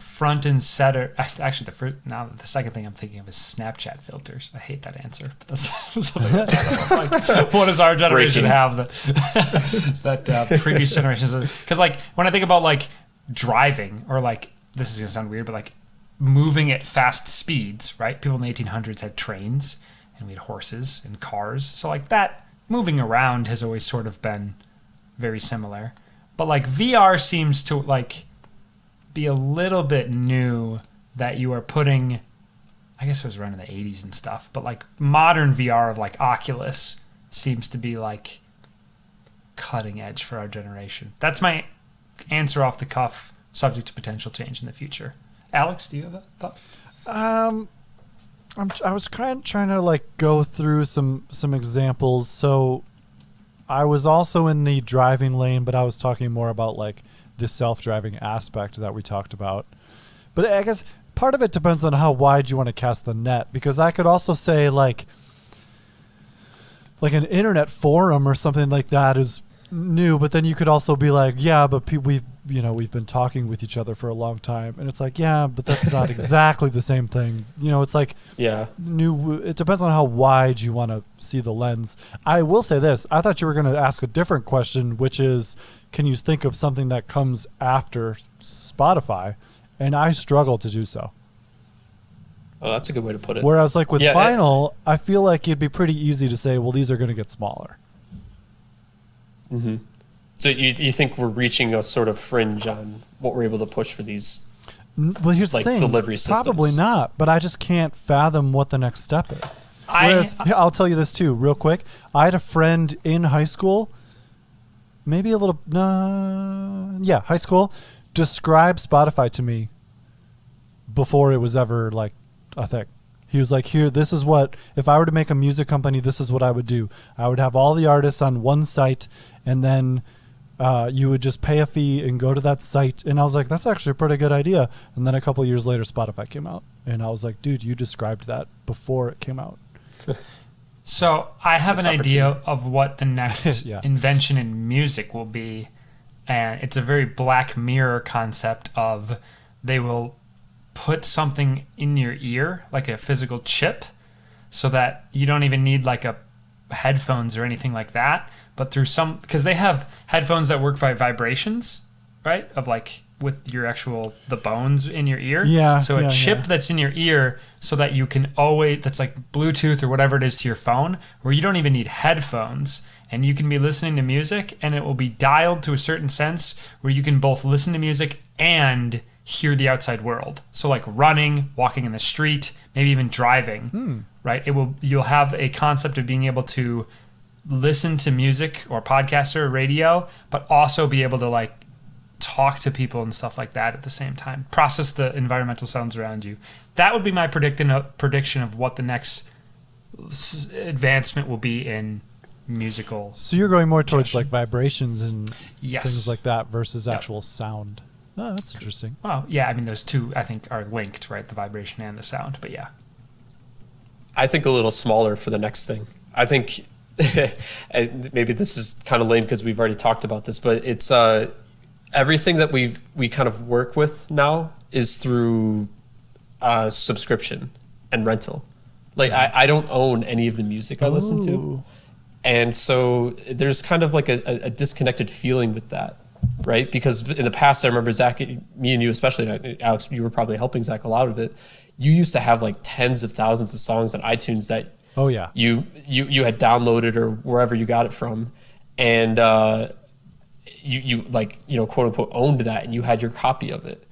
front and center. Actually, the second thing I'm thinking of is Snapchat filters. I hate that answer, but that's something like, what does our generation have that previous generations? Because like when I think about like driving, or like, this is gonna sound weird, but like moving at fast speeds, right? People in the 1800s had trains, and we had horses and cars. So like that moving around has always sort of been very similar. But like VR seems to like be a little bit new, that you are putting, I guess it was around in the 80s and stuff, but like modern VR of like Oculus seems to be like cutting edge for our generation. That's my answer off the cuff, subject to potential change in the future. Alex, do you have a thought? I was trying to like go through some examples. So I was also in the driving lane, but I was talking more about like the self-driving aspect that we talked about. But I guess part of it depends on how wide you want to cast the net, because I could also say like an internet forum or something like that is new, but then you could also be like, yeah, but we've been talking with each other for a long time, and it's like, yeah, but that's not exactly the same thing. It's like, yeah, new. It depends on how wide you want to see the lens. I will say this: I thought you were going to ask a different question, which is, can you think of something that comes after Spotify? And I struggle to do so. Oh, that's a good way to put it. Whereas, like with vinyl, I feel like it'd be pretty easy to say, well, these are going to get smaller. Mm-hmm. So you think we're reaching a sort of fringe on what we're able to push for these? Well, here's the thing: delivery systems. Probably not, but I just can't fathom what the next step is. I'll tell you this too, real quick. I had a friend in high school, maybe a little, high school, describe Spotify to me before it was ever like a thing. He was like, here, this is what, if I were to make a music company, this is what I would do. I would have all the artists on one site, and then you would just pay a fee and go to that site. And I was like, that's actually a pretty good idea. And then a couple of years later, Spotify came out. And I was like, dude, you described that before it came out. So I have an idea of what the next Yeah. invention in music will be. And it's a very Black Mirror concept of they will put something in your ear, like a physical chip, so that you don't even need like a headphones or anything like that. But through because they have headphones that work by vibrations, right? Of like with your the bones in your ear. Yeah. So a chip that's in your ear so that you can always, that's like Bluetooth or whatever it is to your phone, where you don't even need headphones. And you can be listening to music, and it will be dialed to a certain sense where you can both listen to music and hear the outside world. So like running, walking in the street, maybe even driving, right? You'll have a concept of being able to listen to music or podcast or radio, but also be able to like talk to people and stuff like that at the same time. Process the environmental sounds around you. That would be my prediction of what the next advancement will be in musical. So you're going more towards like vibrations and Yes. things like that versus actual sound. Oh, that's interesting. Well, yeah, I mean, those two, I think, are linked, right? The vibration and the sound, but yeah. I think a little smaller for the next thing. I think maybe this is kind of lame because we've already talked about this, but it's everything that we kind of work with now is through subscription and rental. Like I don't own any of the music I listen to. And so there's kind of like a disconnected feeling with that, right? Because in the past, I remember Zach, me and you especially, Alex, you were probably helping Zach a lot of it. You used to have like tens of thousands of songs on iTunes that you had downloaded or wherever you got it from, and you like, quote unquote owned that, and you had your copy of it.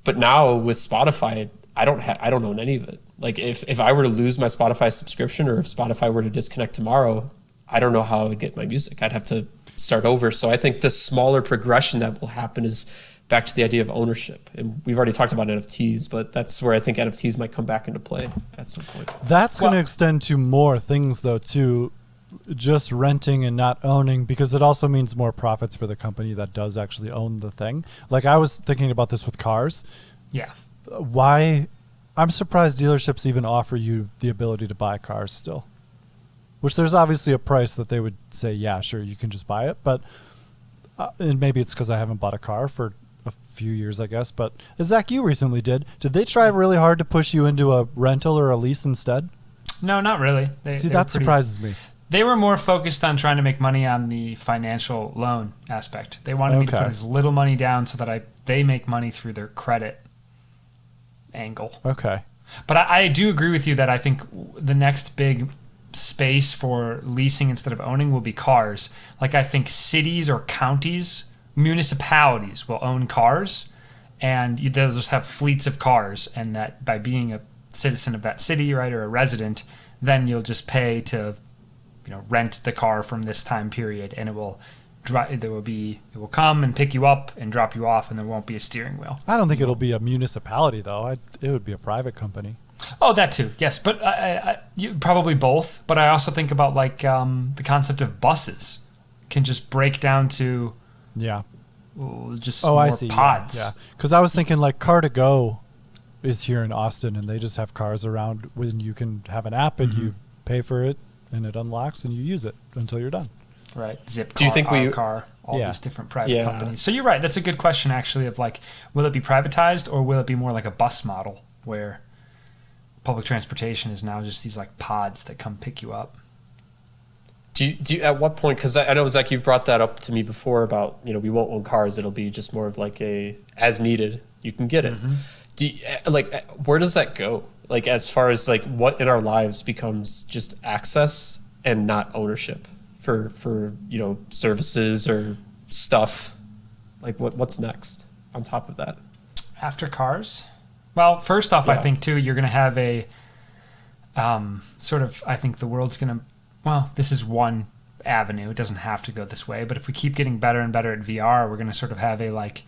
But now with Spotify, I don't own any of it. Like if I were to lose my Spotify subscription, or if Spotify were to disconnect tomorrow, I don't know how I would get my music. I'd have to start over. So I think the smaller progression that will happen is back to the idea of ownership. And we've already talked about NFTs, but that's where I think NFTs might come back into play at some point. That's going to extend to more things, though, too, just renting and not owning, because it also means more profits for the company that does actually own the thing. Like I was thinking about this with cars. Yeah. Why? I'm surprised dealerships even offer you the ability to buy cars still. Which there's obviously a price that they would say, yeah, sure, you can just buy it. But and maybe it's because I haven't bought a car for a few years, I guess. But Zach, you recently did. Did they try really hard to push you into a rental or a lease instead? No, not really. See, that surprises me. They were more focused on trying to make money on the financial loan aspect. They wanted me to put as little money down so that they make money through their credit angle. Okay. But I do agree with you that I think the next big space for leasing instead of owning will be cars. Like I think cities or counties, municipalities will own cars, and they'll just have fleets of cars, and that by being a citizen of that city, right, or a resident, then you'll just pay to rent the car from this time period, and it will come and pick you up and drop you off, and there won't be a steering wheel. I don't think it'll be a municipality, though. It would be a private company. Oh, that too, yes. But probably both. But I also think about like the concept of buses can just break down to just Oh, more I see. pods. Yeah, because I was thinking like Car2Go is here in Austin, and they just have cars around when you can have an app and you pay for it, and it unlocks, and you use it until you're done. Right. Zip car, Do you think Our Car, all these different private Yeah. companies. So you're right. That's a good question, actually, of like, will it be privatized or will it be more like a bus model where public transportation is now just these like pods that come pick you up? Do you at what point? Because I know, Zach, you've brought that up to me before about, we won't own cars. It'll be just more of like a as needed. You can get it. Do you, like, where does that go? Like, as far as like what in our lives becomes just access and not ownership for services or stuff. Like, what's next on top of that? After cars? Well, first off, I think too, you're going to have a I think the world's going to, well, this is one avenue. It doesn't have to go this way, but if we keep getting better and better at VR, we're going to sort of have a like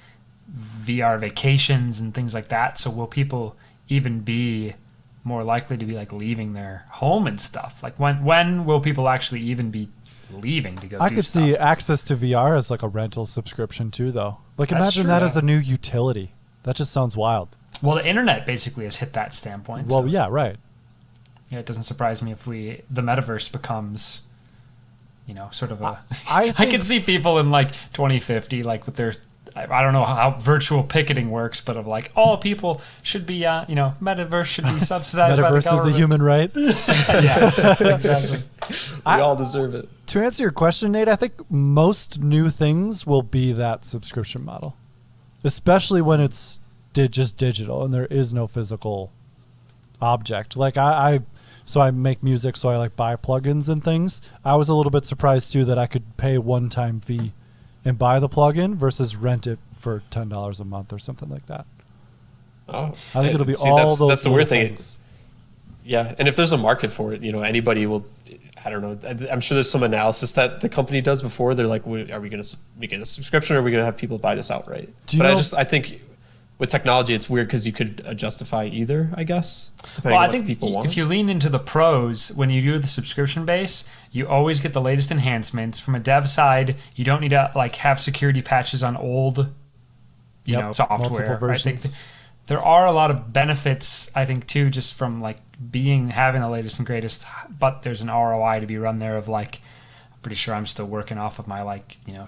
VR vacations and things like that. So will people even be more likely to be like leaving their home and stuff? Like when will people actually even be leaving to go I do could stuff? see access to VR as like a rental subscription too, though. Like, That's imagine true, that yeah. as a new utility. That just sounds wild. Well, the internet basically has hit that standpoint. Well, so, yeah, right. yeah, it doesn't surprise me if the metaverse becomes, sort of a. I I could see people in like 2050, like with their, I don't know how virtual picketing works, but of like all people should be, metaverse should be subsidized by the Metaverse government. is a human right. Yeah, exactly. We all deserve it. To answer your question, Nate, I think most new things will be that subscription model, especially when it's just digital and there is no physical object. Like I make music, so I like buy plugins and things. I was a little bit surprised too that I could pay one-time fee and buy the plugin versus rent it for $10 a month or something like that. Oh, I think it'll be all that's those the weird thing. things. Yeah, and if there's a market for it, anybody will. I don't know. I'm sure there's some analysis that the company does before. They're like, are we going to make it a subscription, or are we going to have people buy this outright? I think with technology, it's weird because you could justify either, I guess, depending on what people want. If you lean into the pros, when you do the subscription base, you always get the latest enhancements. From a dev side, you don't need to like have security patches on old, software. Multiple versions. I think there are a lot of benefits, I think, too, just from like having the latest and greatest. But there's an ROI to be run there of like, I'm pretty sure I'm still working off of my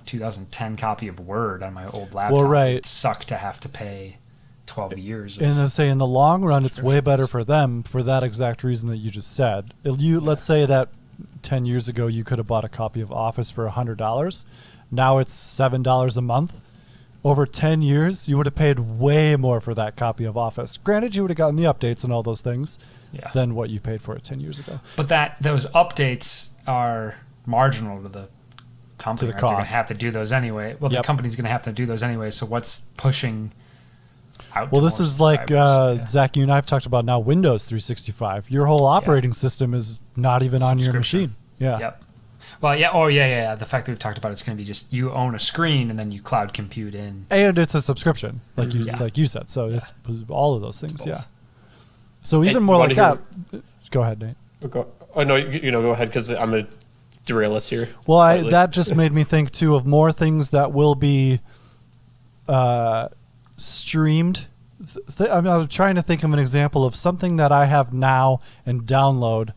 2010 copy of Word on my old laptop. Well, right. It sucked to have to pay 12 years. And then say in the long run, it's way better for them for that exact reason that you just said. Let's say that 10 years ago you could have bought a copy of Office for $100. Now it's $7 a month. Over 10 years, you would have paid way more for that copy of Office. Granted, you would have gotten the updates and all those things than what you paid for it 10 years ago. But those updates are marginal to the company. To the They're going to cost. have to do those anyway. Well, the company's going to have to do those anyway. So what's pushing out? Well, to this more is like, subscribers? Zach, you and I have talked about now Windows 365. Your whole operating system is not even on your Subscription. machine. Yeah. Yep. Well, yeah. Oh, yeah. The fact that we've talked about it's going to be just you own a screen and then you cloud compute in. And it's a subscrition, like you said. So it's all of those things, Both. yeah. So even Hey, more you like wanna that. Go ahead, Nate. Go ahead, because I'm going to derail us here. Well, slightly. that just made me think too of more things that will be streamed. I'm trying to think of an example of something that I have now and download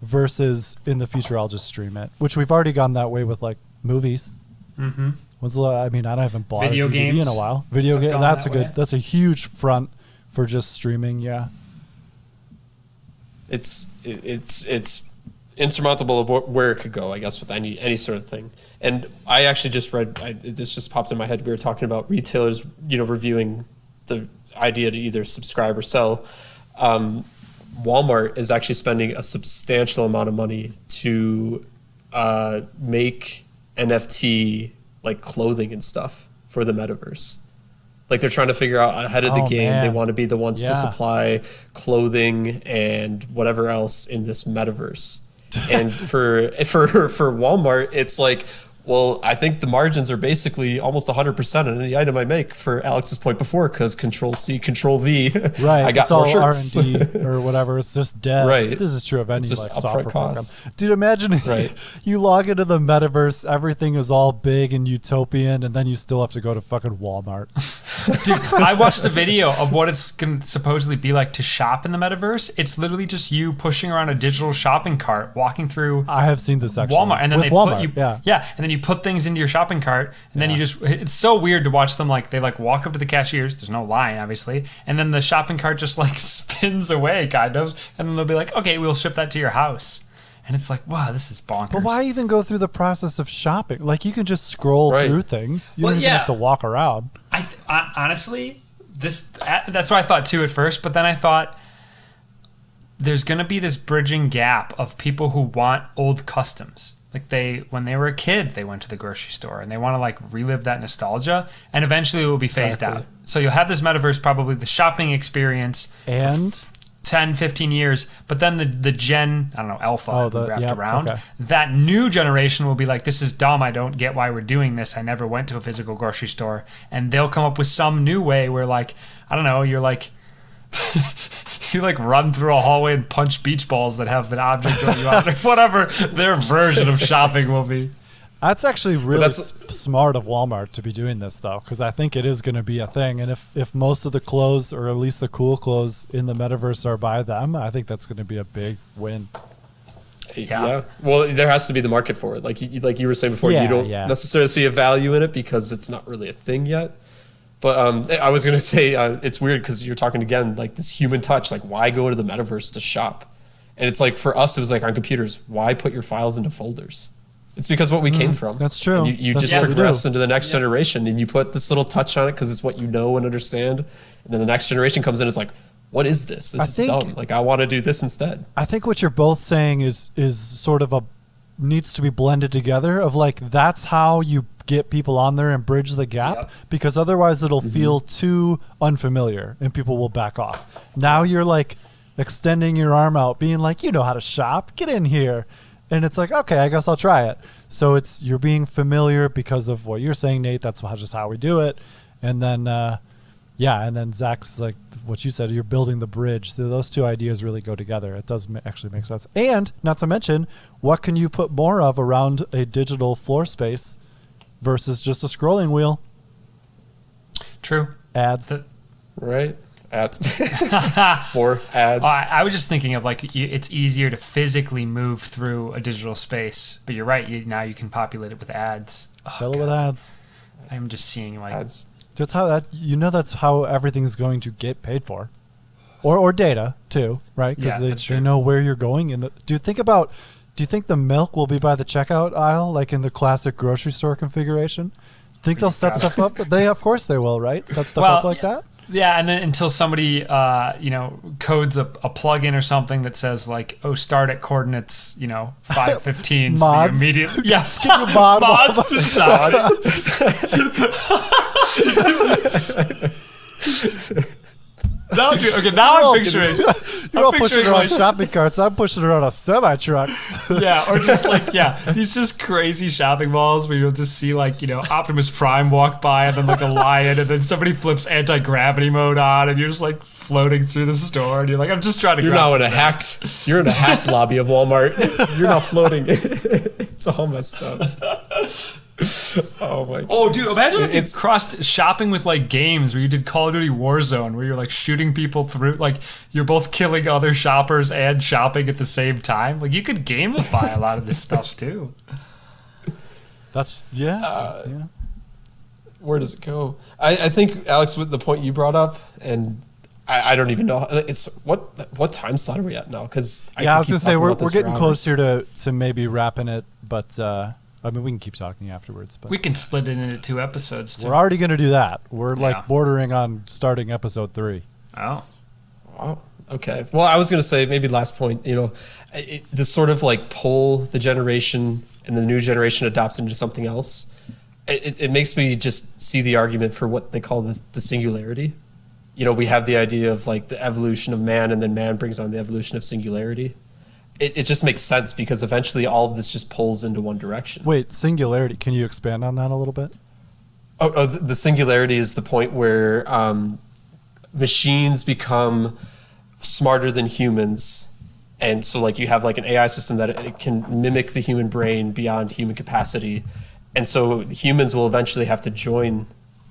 versus in the future I'll just stream it, which we've already gone that way with like movies. Mm-hmm. I haven't bought Video a DVD games in a while. Video game, gone that's that a way. that's a huge front for just streaming. Yeah. It's insurmountable of where it could go, I guess, with any sort of thing. And I actually just read, this just popped in my head. We were talking about retailers, reviewing the idea to either subscribe or sell. Walmart is actually spending a substantial amount of money to make NFT like clothing and stuff for the metaverse. Like they're trying to figure out ahead of the game. Man. They want to be the ones to supply clothing and whatever else in this metaverse. And for Walmart, it's like, Well, I think the margins are basically almost 100% on any item I make, for Alex's point before, because Control C, Control V. Right. I got it's more all shirts. R&D or whatever. It's just dead. Right. This is true of any It's like just software upfront program. costs. Dude, imagine Right. you log into the metaverse, everything is all big and utopian, and then you still have to go to fucking Walmart. Dude, I watched a video of what it's going to supposedly be like to shop in the metaverse. It's literally just you pushing around a digital shopping cart, walking through I have seen this actually. Walmart, and then with they Walmart, put you, yeah. and then you put things into your shopping cart, and then you just, it's so weird to watch them, like, they like walk up to the cashiers, there's no line obviously, and then the shopping cart just like spins away kind of, and then they'll be like, okay, we'll ship that to your house. And it's like, wow, this is bonkers. But why even go through the process of shopping? Like, you can just scroll through things. You don't even have to walk around. I honestly, that's what I thought too at first, but then I thought there's going to be this bridging gap of people who want old customs. Like, when they were a kid, they went to the grocery store and they want to like relive that nostalgia, and eventually it will be phased out. So you'll have this metaverse, probably the shopping experience, and 10, 15 years, but then the gen, I don't know, alpha wrapped around, okay. that new generation will be like, this is dumb, I don't get why we're doing this, I never went to a physical grocery store, and they'll come up with some new way where, like, I don't know, you're like, you like run through a hallway and punch beach balls that have an object on you out, whatever their version of shopping will be. That's actually really smart of Walmart to be doing this, though, because I think it is going to be a thing. And if most of the clothes, or at least the cool clothes in the metaverse, are by them, I think that's going to be a big win. Yeah. Well, there has to be the market for it. Like you were saying before, you don't necessarily see a value in it because it's not really a thing yet. But I was going to say, it's weird because you're talking again, like this human touch, like why go to the metaverse to shop? And it's like, for us, it was like on computers, why put your files into folders? It's because what we came from. That's true. And you just progress into the next generation, and you put this little touch on it because it's what you know and understand. And then the next generation comes in, it's like, what is this? This is dumb. Like, I want to do this instead. I think what you're both saying is sort of needs to be blended together, of like, that's how you get people on there and bridge the gap, because otherwise it'll feel too unfamiliar and people will back off. Now you're like extending your arm out, being like, you know how to shop, get in here. And it's like, okay, I guess I'll try it. So you're being familiar because of what you're saying, Nate. That's just how we do it. And then, and then Zach's like what you said, you're building the bridge. Those two ideas really go together. It does actually make sense. And not to mention, what can you put more of around a digital floor space versus just a scrolling wheel? True. Ads. Right. Ads. More ads. I was just thinking of like, it's easier to physically move through a digital space, but you're right. Now you can populate it with ads. Fill it with ads. I'm just seeing like ads. That's how that's how everything's going to get paid for, or data too, right? Because they know where you're going. Do you think the milk will be by the checkout aisle, like in the classic grocery store configuration? Think they'll set stuff up? Of course they will, right? Set stuff up like that. Yeah, and then until somebody, codes a plugin or something that says like, oh, start at coordinates, 515. So mods. Immediately, Get your mods to shop. Now I'm picturing. You're all pushing around shopping carts. I'm pushing around a semi truck. Yeah, or just like these just crazy shopping malls where you'll just see like Optimus Prime walk by and then like a lion, and then somebody flips anti-gravity mode on, and you're just like floating through the store, and you're like, I'm just trying to. You're in a hacked lobby of Walmart. You're not floating. It's all messed up. Oh my god. Oh dude, imagine if it's crossed shopping with like games where you did Call of Duty Warzone, where you're like shooting people through, like you're both killing other shoppers and shopping at the same time. Like you could gamify a lot of this stuff too. That's where does it go? I think, Alex, with the point you brought up, and I don't even know, it's what time slot are we at now? Because I was gonna say we're getting close here to maybe wrapping it, but I mean, we can keep talking afterwards. But we can split it into 2 episodes, too. We're already going to do that. We're bordering on starting episode 3. Oh. Wow. Okay. Well, I was going to say, maybe last point, this sort of like pull the generation and the new generation adopts into something else. It makes me just see the argument for what they call the singularity. We have the idea of like the evolution of man, and then man brings on the evolution of singularity. it just makes sense because eventually all of this just pulls into one direction. Wait, singularity. Can you expand on that a little bit? The singularity is the point where machines become smarter than humans. And so like you have like an AI system that it can mimic the human brain beyond human capacity. And so humans will eventually have to join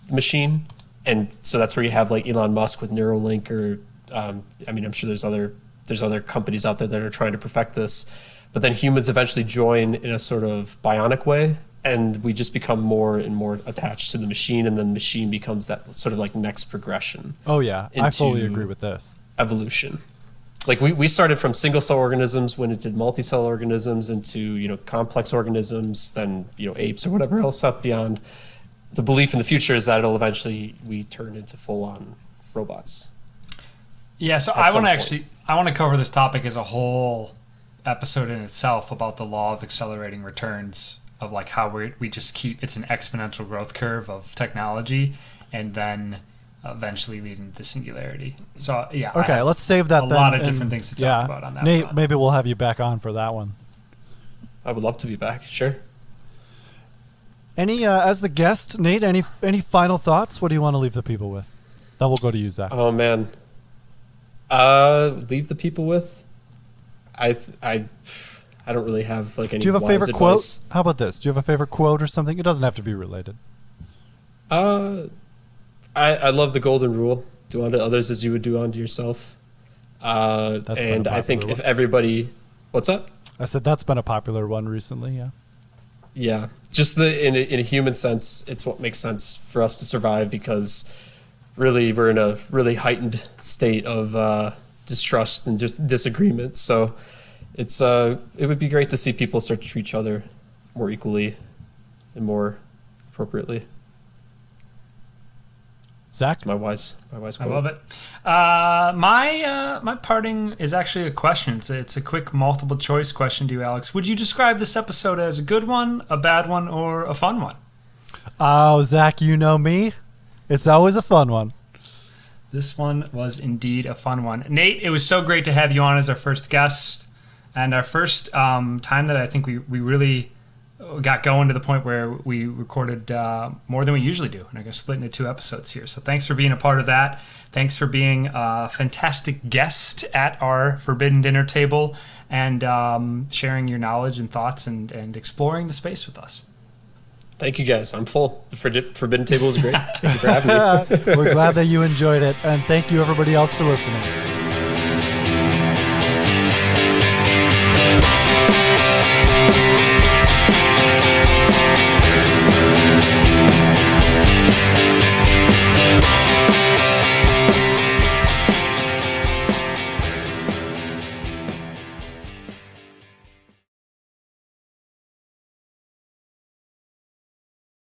the machine. And so that's where you have like Elon Musk with Neuralink, or I'm sure there's other companies out there that are trying to perfect this. But then humans eventually join in a sort of bionic way, and we just become more and more attached to the machine, and then the machine becomes that sort of like next progression. Oh yeah, I fully agree with this. Evolution. Like we started from single cell organisms, went into multi-cell organisms, into complex organisms, then apes or whatever else up beyond. The belief in the future is that it'll eventually we turn into full-on robots. Yeah, so I want to cover this topic as a whole episode in itself about the law of accelerating returns, of like how we just keep, it's an exponential growth curve of technology, and then eventually leading to singularity. So yeah. Okay, let's save that. A lot of different things to talk about on that. Nate, front. maybe we'll have you back on for that one. I would love to be back. Sure. Any as the guest, Nate? Any final thoughts? What do you want to leave the people with? Then we'll go to you, Zach. Oh man. Leave the people with. I don't really have like any. Do you have a favorite advice. quote? How about this? Do you have a favorite quote or something? It doesn't have to be related. I love the golden rule: do unto others as you would do unto yourself. And I think if everybody, what's up? I said that's been a popular one recently. Yeah. Yeah, just in a human sense, it's what makes sense for us to survive, because really we're in a really heightened state of distrust and just disagreement. So it would be great to see people start to treat each other more equally and more appropriately. Zach? That's my wise quote. I love it. My parting is actually a question. It's a quick multiple choice question to you, Alex. Would you describe this episode as a good one, a bad one, or a fun one? Oh, Zach, you know me. It's always a fun one. This one was indeed a fun one. Nate, it was so great to have you on as our first guest, and our first time that I think we really got going to the point where we recorded more than we usually do, and I'm going to split into 2 episodes here. So thanks for being a part of that. Thanks for being a fantastic guest at our Forbidden Dinner table, and sharing your knowledge and thoughts and exploring the space with us. Thank you, guys. I'm full. The Forbidden Table was great. Thank you for having me. We're glad that you enjoyed it, and thank you everybody else for listening.